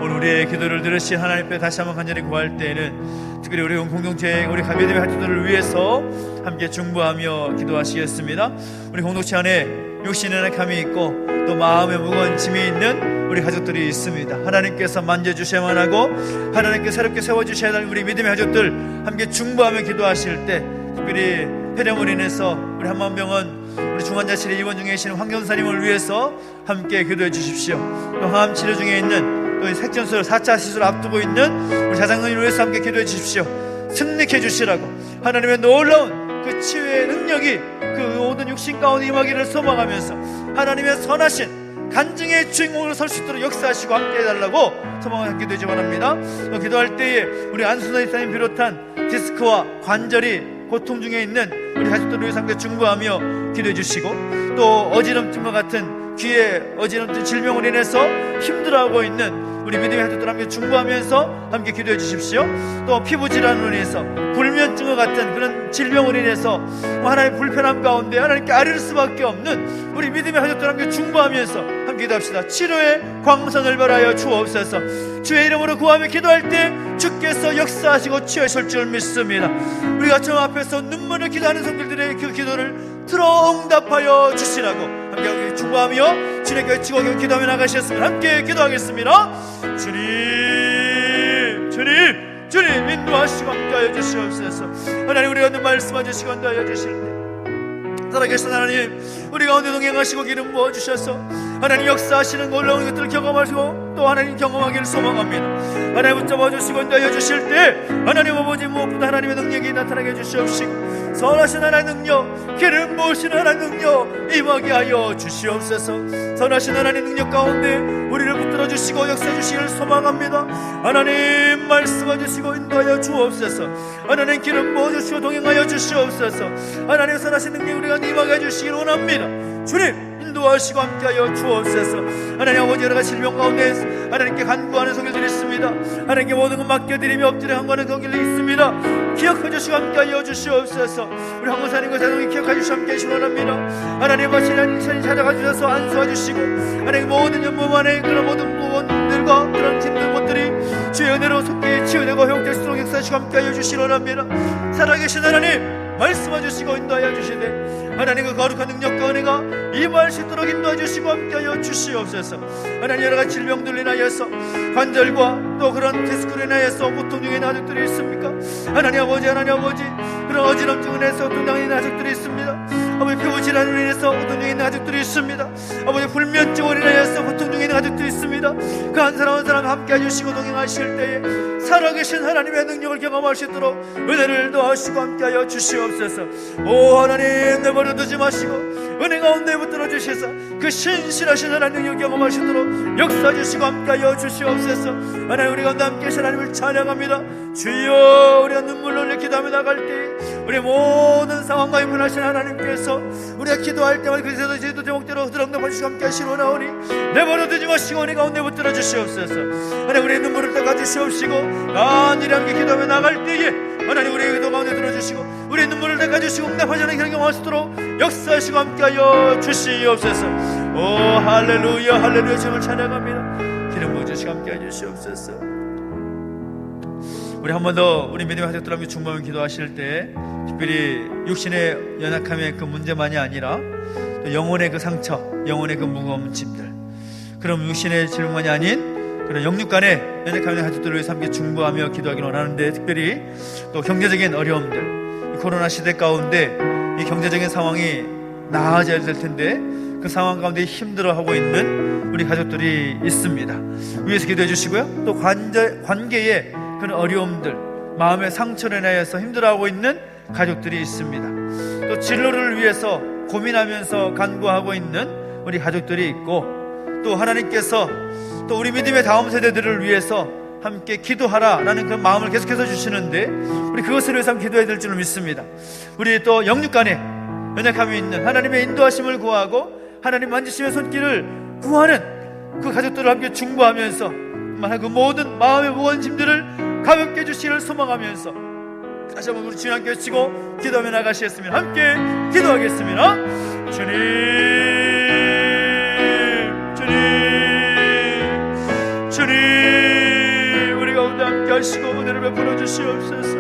우리의 기도를 들으신 하나님 앞에 다시 한번 간절히 구할 때에는 특별히 우리 공동체 우리 가비님의 하트들을 위해서 함께 중보하며 기도하시겠습니다. 우리 공동체 안에 육신의 감이 있고 또 마음에 무거운 짐이 있는 우리 가족들이 있습니다. 하나님께서 만져주셔야만 하고 하나님께 새롭게 세워주셔야 할 우리 믿음의 가족들 함께 중보하며 기도하실 때 특별히 폐렴으로 인해서 우리 한만병원 우리 중환자실에 입원 중에 계시는 황경사님을 위해서 함께 기도해 주십시오. 또 항암 치료 중에 있는 또 색전술 4차 시술 앞두고 있는 우리 자장님을 위해서 함께 기도해 주십시오. 승리케 주시라고 하나님의 놀라운 그 치유의 능력이 그 모든 육신 가운데 임하기를 소망하면서 하나님의 선하신 간증의 주인공으로 설 수 있도록 역사하시고 함께 해달라고 소망을 기도하지 바랍니다. 또 기도할 때에 우리 안순호 이사님 비롯한 디스크와 관절이 고통 중에 있는 우리 가족들을 위해서 함께 중보하며 기도해 주시고 또 어지럼증과 같은 귀에 어지럼증 질병으로 인해서 힘들어하고 있는 우리 믿음의 가족들 함께 중보하면서 함께 기도해 주십시오. 또 피부질환으로 인해서 불면증과 같은 그런 질병으로 인해서 하나님의 불편함 가운데 하나님께 아뢰를 수밖에 없는 우리 믿음의 가족들 함께 중보하면서 함께 기도합시다. 치료의 광선을 발하여 주옵소서. 주의 이름으로 구하며 기도할 때 주께서 역사하시고 치유하실 줄 믿습니다. 우리가 저 앞에서 눈물을 기도하는 성들의 그 기도를 들어 응답하여 주시라고 함께 중보하며 주님께 외치고 기도하며 나가셨습니다. 함께 기도하겠습니다. 주님 인도하시고 함께하여 주시옵소서. 하나님 우리 가운데 말씀하여 주시고 함께하여 주실 때 살아계신 하나님 우리 가운데 동행하시고 기름 부어주셔서 하나님 역사하시는 놀라운 것들을 경험하시고 또 하나님 경험하기를 소망합니다. 하나님 붙잡아 주시고 인도하여 주실 때 하나님 아버지 무엇보다 하나님의 능력이 나타나게 해주시옵시고 선하신 하나님의 능력, 기름 부으신 하나님의 능력 임하게 하여 주시옵소서. 선하신 하나님의 능력 가운데 우리를 붙들어 주시고 역사해 주시기를 소망합니다. 하나님 말씀해 주시고 인도하여 주옵소서. 하나님 기름 부어 주시고 동행하여 주시옵소서. 하나님 선하신 능력 우리가 임하게 해주시기를 원합니다. 주님 인도하시고 함께하여 주옵소서. 하나님 아버지 여러가지 질병 가운데 하나님께 간구하는 성결들이 있습니다. 하나님께 모든 것 맡겨드리며 엎드려 간구하는 성결들이 있습니다. 기억해 주시고 함께하여 주시옵소서. 우리 한국사님과 자동이 기억해 주시고 함께해 주시기 원합니다. 하나님 아버지 하나님 찾아가 주셔서 안수해 주시고 하나님 모든 연몸 안에 그런 모든 부원들과 그런 힘든 것들이 주의 은혜로 속히 치유되고 회복될 수 있도록 역사하시고 함께하여 주시기 원합니다. 살아계신 하나님 말씀해 주시고 인도하여 주시되 하나님 그 거룩한 능력과 은혜가 임할 수 있도록 인도해 주시고 함께하여 주시옵소서. 하나님 여러가지 질병들로 인하여서 관절과 또 그런 디스크로 인하여서 고통 중에 있는 가족들이 있습니까? 하나님 아버지 그런 어지럼증으로 인해서 고통 중에 있는 가족들이 있습니다. 아버지 피부질환으로 인해서 고통 중에 있는 가족들이 있습니다. 아버지 불면증으로 인하여서 고통 중에 있는 가족들이 있습니다. 그 한 사람 한 사람 함께 해주시고 동행하실 때에 살아계신 하나님의 능력을 경험할 수 있도록 은혜를 더하시고 함께하여 주시옵소서. 오 하나님 내버려두지 마시고 은혜 가운데 붙들어 주셔서 그 신실하신 하나님의 능력을 경험할 수 있도록 역사해 주시고 함께하여 주시옵소서. 하나님 우리 가운데 함께 하신 하나님을 찬양합니다. 주여 우리가 눈물로 흘려 기도하며 나갈 때 우리 모든 상황과 임분하신 하나님께서 우리가 기도할 때마다 그리스도 제도 제목대로 드럼답 주시고 함께 하시오나오니 내버려두지 마시고 은혜 가운데 붙들어 주시옵소서. 하나님 우리의 눈물을 닦아 주시옵시고 간절히 함께 기도하며 나갈 때에 하나님 우리의 기도 가운데 들어주시고 우리의 눈물을 닦아 주시고 응답하지 않는 그런 경험할 수 있도록 역사하시고 함께하여 주시옵소서. 오 할렐루야 할렐루야 주님을 찬양합니다. 기름 부어주시고 함께하여 주시옵소서. 우리 한 번 더 우리 믿음의 가족들 함께 중보하며 기도하실 때 특별히 육신의 연약함의 그 문제만이 아니라 또 영혼의 그 상처, 영혼의 그 무거운 짐들, 그럼 육신의 질병만이 아닌 그런 영육간의 연약함의 가족들을 위해서 함께 중보하며 기도하기를 원하는데, 특별히 또 경제적인 어려움들, 이 코로나 시대 가운데 이 경제적인 상황이 나아져야 될 텐데 그 상황 가운데 힘들어하고 있는 우리 가족들이 있습니다. 위에서 기도해 주시고요. 또 관계의 그런 어려움들, 마음의 상처를 인하여서 힘들어하고 있는 가족들이 있습니다. 또 진로를 위해서 고민하면서 간구하고 있는 우리 가족들이 있고, 또 하나님께서 또 우리 믿음의 다음 세대들을 위해서 함께 기도하라라는 그 마음을 계속해서 주시는데 우리 그것을 위해서 함께 기도해야 될 줄을 믿습니다. 우리 또 영육간에 연약함이 있는 하나님의 인도하심을 구하고 하나님 만지심의 손길을 구하는 그 가족들을 함께 중보하면서 정말 그 모든 마음의 무거운 짐들을 가볍게 해주시기를 소망하면서 다시 한번 우리 주님 함께 외치고 기도하며 나가시겠습니다. 함께 기도하겠습니다. 주님 우리 가운데 함께 하시고 은혜를 베풀어 주시옵소서.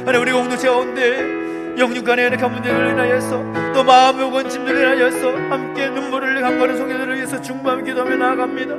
하나님 우리 공동체 가운데 영육간의 연약한 문제를 인하여서 또 마음의 무거운 짐들을 인하여서 함께 눈물을 흘리고 간구하는 성도들을 위해서 중보하며 기도하며 나아갑니다.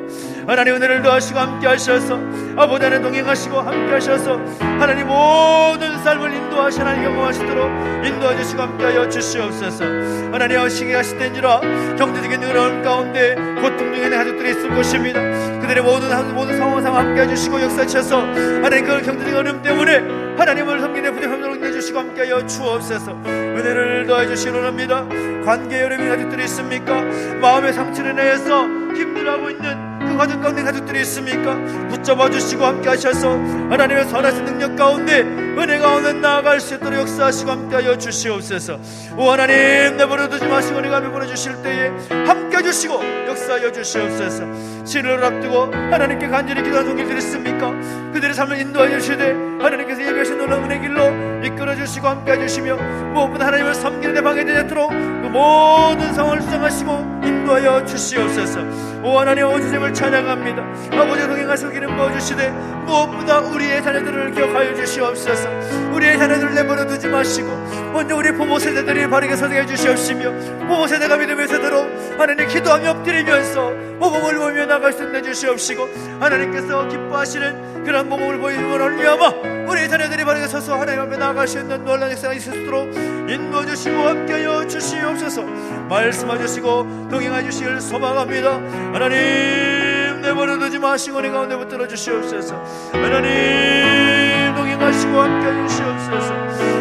하나님 은혜를 더하시고 함께 하셔서 아버지 안에 동행하시고 함께 하셔서 하나님 모든 삶을 인도하시 하나님 경험하시도록 인도해 주시고 함께 하여 주시옵소서. 하나님 시기가 시대인지라 경제적인 어려움 가운데 고통 중에 있는 가족들이 있을 것입니다. 그들의 모든 상황 함께 해주시고 역사하셔서 하나님 그 경제적인 어려움 때문에 하나님을 섬기는 부족함을 내주시고 함께 하여 주옵소서. 은혜를 더해 주시기 원합니다. 관계에 어려움이 가족들이 있습니까? 마음의 상처를 내서 힘들어하고 있는 그 가족 가운데 가족들이 있습니까? 붙잡아 주시고 함께 하셔서 하나님의 선하신 능력 가운데 은혜 가운데 나아갈 수 있도록 역사하시고 함께 하여 주시옵소서. 오 하나님 내버려두지 마시고 은혜가 베풀어 주실 때에 함께 해주시고 역사하여 주시옵소서. 진로를 앞두고 하나님께 간절히 기도하는 성도들이 있습니까? 그들의 삶을 인도하여 주시되 하나님께서 예비하신 놀라운 은혜 길로 이끌어 주시고 함께 해주시며 무엇보다 하나님을 섬기는 데 방해되지 않도록 그 모든 상황을 수정하시고 인도하여 주시옵소서. 오 하나님 아버지 주님을 찬양합니다. 아버지 동행하시고 기름 부어주시되 무엇보다 우리의 자녀들을 기억하여 주시옵소서. 우리의 자녀들을 내버려두지 마시고 먼저 우리 부모 세대들이 바르게 서게 주시옵시며 부모 세대가 믿음의 세대로 하나님 기도하며 엎드리면서 모범을 보며 나갈 수 있게 주시옵시고 하나님께서 기뻐하시는 그런 모범을 보이는 말미암아 우리의 자녀들이 바르게 서서 하나님 앞에 나아갈 수 있는 놀라운 역사가 있을 수 있도록 인도해 주시고 함께하여 주시옵소서. 말씀해 주시고 동행해 주시길 소망합니다. 하나님 내버려두지 임하시고 우리 가운데 붙들어 주시옵소서. 하나님 동행하시고 함께해 주시옵소서.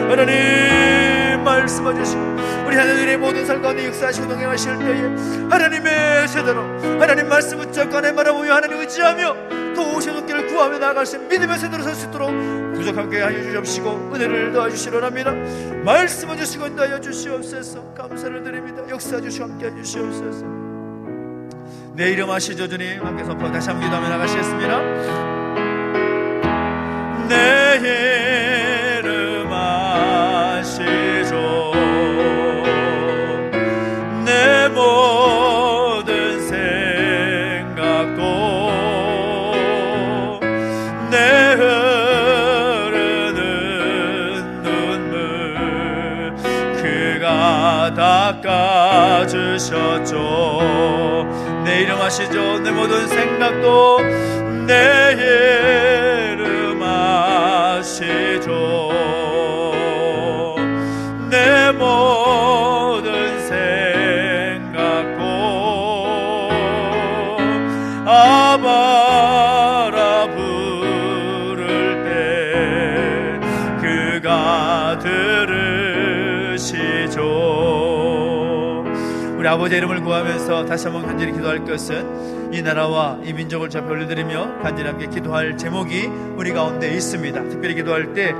하나님 말씀하시고 우리 하나님의 모든 삶 가운데 역사하시고 동행하실 때에 하나님의 세대로 하나님 말씀 붙잡고 하나님 바라보며 하나님 의지하며 또 오시는 길을 구하며 나아갈 수 있는 믿음의 세대로 설 수 있도록 부족함께 하여 주시옵시고 은혜를 더하주시려 합니다. 말씀해 주시고 인도하여 주시옵소서. 감사를 드립니다. 역사해 주시고 함께해 주시옵소서. 내 이름 아시죠 주님? 함께 선포 다시 한번 기도하며 나가시겠습니다. 내 이름 아시죠. 내 모든 생각도 내 흐르는 눈물 그가 닦아주셨죠. 내 이름 아시죠? 내 모든 생각도 내 이름 아시죠. 내 모든 생각도 아바라 부를 때 그가 들으시죠. 우리 아버지의 이름을 구하면서 다시 한번 간절히 기도할 것은 이 나라와 이 민족을 잡혀 올려드리며 간절히 함께 기도할 제목이 우리 가운데 있습니다. 특별히 기도할 때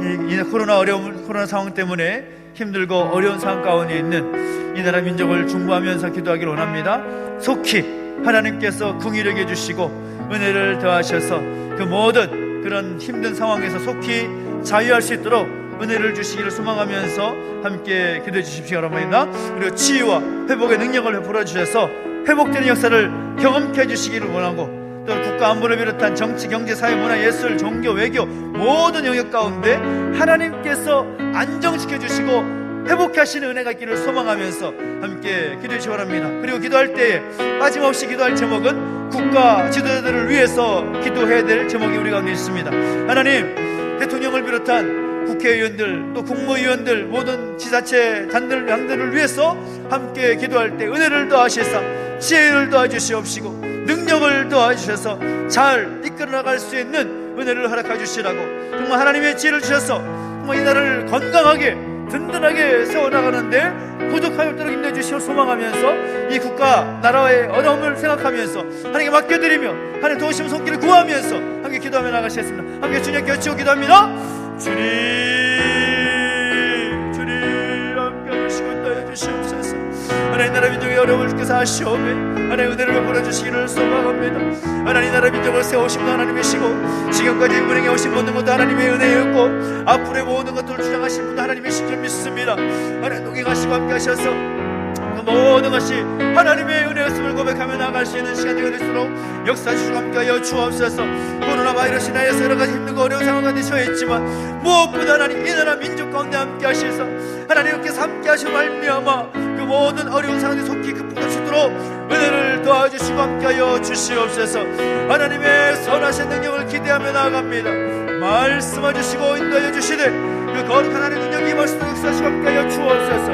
이 코로나 상황 때문에 힘들고 어려운 상황 가운데 있는 이 나라 민족을 중보하면서 기도하기를 원합니다. 속히 하나님께서 긍휼히 여겨주시고 은혜를 더하셔서 그 모든 그런 힘든 상황에서 속히 자유할 수 있도록 은혜를 주시기를 소망하면서 함께 기도해 주십시오. 여러분입니다. 그리고 치유와 회복의 능력을 베풀어 주셔서 회복되는 역사를 경험케 해주시기를 원하고 또 국가 안보를 비롯한 정치, 경제, 사회, 문화, 예술, 종교, 외교 모든 영역 가운데 하나님께서 안정시켜 주시고 회복케 하시는 은혜가 있기를 소망하면서 함께 기도해 주시기 바랍니다. 그리고 기도할 때에 빠짐없이 기도할 제목은 국가 지도자들을 위해서 기도해야 될 제목이 우리 가운데 있습니다. 하나님, 대통령을 비롯한 국회의원들 또 국무위원들 모든 지자체 당들을 위해서 함께 기도할 때 은혜를 더하시사 지혜를 더해주시옵시고 능력을 더해주셔서 잘 이끌어 나갈 수 있는 은혜를 허락해 주시라고 정말 하나님의 지혜를 주셔서 정말 이 나라를 건강하게 든든하게 세워나가는데 부족함이 없도록 인도해주시고 소망하면서 이 국가 나라의 어려움을 생각하면서 하나님께 맡겨드리며 하나님 도우시는 손길을 구하면서 함께 기도하며 나가시겠습니다. 함께 주님께 여치고 기도합니다. 주님 함께 해주시고 인도해 주시옵소서. 하나님 나라 민족의 어려움을 주께서 아시오매 하나님 은혜를 베풀어 주시기를 소망합니다. 하나님 나라 민족을 세우신 분 하나님이시고 지금까지 운행해 오신 모든 것도 하나님의 은혜였고 앞으로의 모든 것들을 주장하신 분 하나님이신 줄 믿습니다. 하나님 동행하시고 함께 하셔서 그 모든 것이 하나님의 은혜였음을 고백하며 나아갈 수 있는 시간이 되도록 역사주시고 함께하여 주옵소서. 코로나 바이러스 인하여서 여러 가지 힘들고 어려운 상황 가운데 처했지만 무엇보다 하나님 이 나라 민족 가운데 함께 하셔서 하나님께서 함께 하시고 말미암아 그 모든 어려운 상황에 속히 극복할 수 있도록 은혜를 도와주시고 함께하여 주시옵소서. 하나님의 선하신 능력을 기대하며 나아갑니다. 말씀해주시고 인도하여 주시되 그 거룩한 하나님의 능력이 임할 수 있도록 역사하시고 함께하여 주옵소서.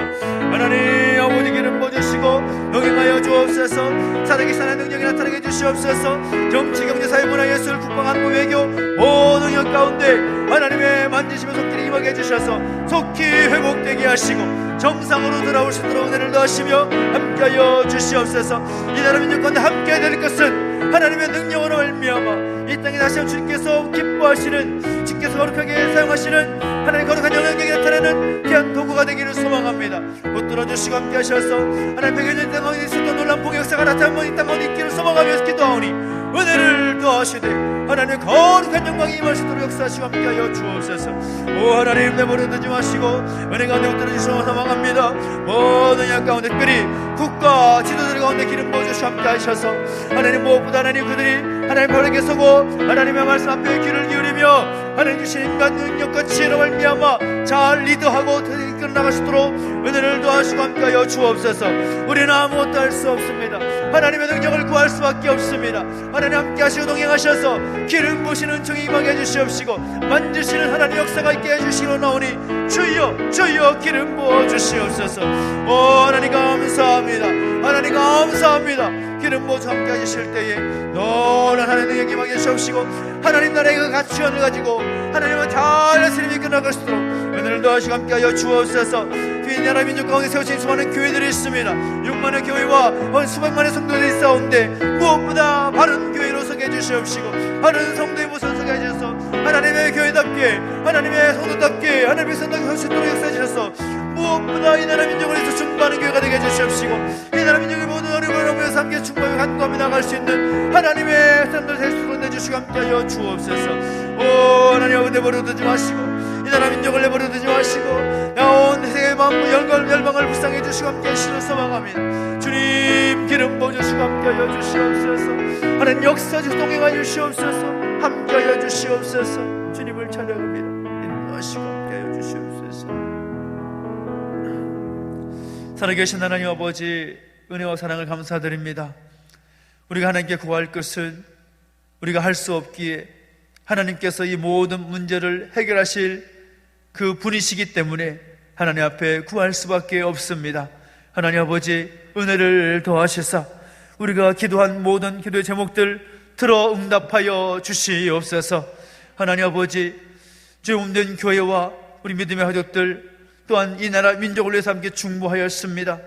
하나님 아버지 기름 부어주시고 동행하여 주옵소서. 살아계신 하나님의 능력이 나타나게 해주시옵소서. 정치, 경제, 사회, 문화, 예술, 국방, 안보, 외교 모든 역 가운데 하나님의 만지시며 손길이 임하게 해주셔서 속히 회복되게 하시고 정상으로 돌아올 수 있도록 은혜를 더하시며 함께하여 주시옵소서. 이 나라 민족 가운데 함께해야 될 것은 하나님의 능력으로 말미암아 이 땅에 다시 한번 주님께서 기뻐하시는 주께서 거룩하게 사용하시는 하나님 거룩한 영향력이 나타내는 귀한 도구가 되기를 소망합니다. 붙들어 주시고 함께 하셔서 하나님 100년 땅 가운데 있었던 놀라운 복의 역사가 나타나면 이 땅 가운데 있기를 소망하면서 기도하오니 은혜를 더하시되 하나님의 거룩한 영광이 임할 수 있도록 역사하시고 함께하여 주옵소서. 오 하나님 내버려 두지 마시고 은혜 가운데 붙들어 주시고 소망합니다. 모든 양 가운데 특별히 국가 지도자들 가운데 기름 부어주시고 함께 하셔서 하나님 무엇보다 하나님 그들이 하나님 바르게 서고 하나님의 말씀 앞에 귀를 기울이며 하나님 주신 인간 능력과 지혜로 말미암아 잘 리드하고 이끌어 나갈 수 있도록 은혜를 도와주시고 함께하여 주옵소서. 우리는 아무것도 할 수 없습니다. 하나님의 능력을 구할 수밖에 없습니다. 하나님 함께 하시고 동행하셔서 기름 부으시는 은총이 임하게 해주시옵시고 만지시는 하나님 역사가 있게 해주시고 나오니 주여 주여 기름 부어 주시옵소서. 오 하나님 감사합니다. 하나님 감사합니다. 기름 부어서 함께 하실 때에 놀란 하나님의 영광이 주옵시고 하나님 나라의 그 가치관을 가지고 하나님은 잘스님이 끝나갈 수 있도록 은혜를 더하시고 함께하여 주옵소서. 이 나라 민족 가운데 세워진 수많은 교회들이 있습니다. 6만의 교회와 수백만의 성도들이 있사온데 무엇보다 바른 교회로 서게 해주시옵시고 바른 성도의 모습을 서게 해주셔서 하나님의 교회답게 하나님의 성도답게 하나님의 성도답게 할 수 있도록 역사해 주셔서 무엇보다 이 나라 민족을 위해서 충만한 교회가 되게 해주시옵시고 이 나라 민족의 모든 어려움을 모여서 함께 충만하게 간구하며 나갈 수 있는 하나님의 사람들 될 수 있도록 내주시고 함께하여 주옵소서. 오 하나님 내버려두지 마시고 이 나라 민족을 내버려두지 마시고 나온 세계의 만물 열방을 불쌍해 주시고 함께 하시는 소망합니다. 주님 기름 부어주시고 함께하여 주시옵소서. 하나님 역사에서 동행하여 주시옵소서. 함께하여 주시옵소서. 주님을 찬양합니다. 인도하시고 함께하여 주시옵소서. 살아계신 하나님 아버지 은혜와 사랑을 감사드립니다. 우리가 하나님께 구할 것은 우리가 할 수 없기에 하나님께서 이 모든 문제를 해결하실 그 분이시기 때문에 하나님 앞에 구할 수밖에 없습니다. 하나님 아버지 은혜를 더하시사 우리가 기도한 모든 기도의 제목들 들어 응답하여 주시옵소서. 하나님 아버지 주님된 교회와 우리 믿음의 가족들 또한 이 나라 민족을 위해서 함께 중보하였습니다.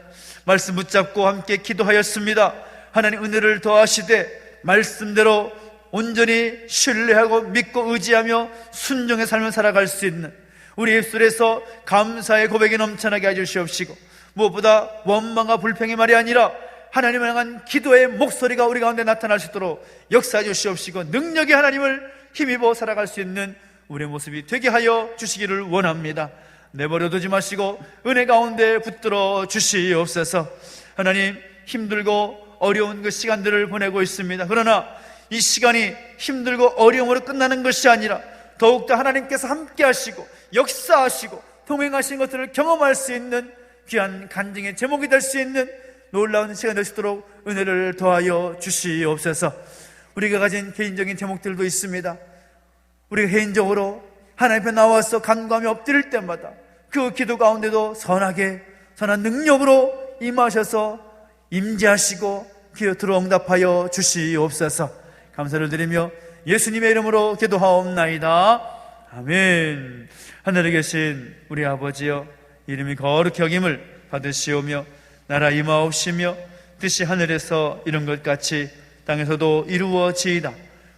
말씀 붙잡고 함께 기도하였습니다. 하나님 은혜를 더하시되 말씀대로 온전히 신뢰하고 믿고 의지하며 순종의 삶을 살아갈 수 있는 우리 입술에서 감사의 고백이 넘쳐나게 해주시옵시고 무엇보다 원망과 불평의 말이 아니라 하나님을 향한 기도의 목소리가 우리 가운데 나타날 수 있도록 역사해 주시옵시고 능력이 하나님을 힘입어 살아갈 수 있는 우리의 모습이 되게 하여 주시기를 원합니다. 내버려두지 마시고 은혜 가운데 붙들어 주시옵소서. 하나님 힘들고 어려운 그 시간들을 보내고 있습니다. 그러나 이 시간이 힘들고 어려움으로 끝나는 것이 아니라 더욱더 하나님께서 함께 하시고 역사하시고 동행하신 것들을 경험할 수 있는 귀한 간증의 제목이 될 수 있는 놀라운 시간이 될 수 있도록 은혜를 더하여 주시옵소서. 우리가 가진 개인적인 제목들도 있습니다. 우리가 개인적으로 하나님 앞에 나와서 간구하며 엎드릴 때마다 그 기도 가운데도 선한 능력으로 임하셔서 임재하시고 기도 들어 응답하여 주시옵소서. 감사를 드리며 예수님의 이름으로 기도하옵나이다. 아멘. 하늘에 계신 우리 아버지여 이름이 거룩히 여김을 받으시오며 나라 임하옵시며 뜻이 하늘에서 이룬 것 같이 땅에서도 이루어지이다.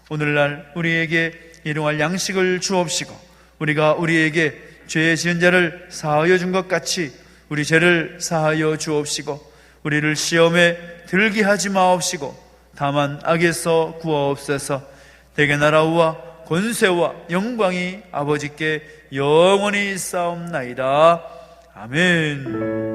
오늘날 우리에게 일용할 양식을 주옵시고 우리가 우리에게 죄 지은 자를 사하여 준 것 같이 우리 죄를 사하여 주옵시고 우리를 시험에 들게 하지 마옵시고 다만 악에서 구하옵소서. 대개 나라와 권세와 영광이 아버지께 영원히 있사옵나이다. 아멘.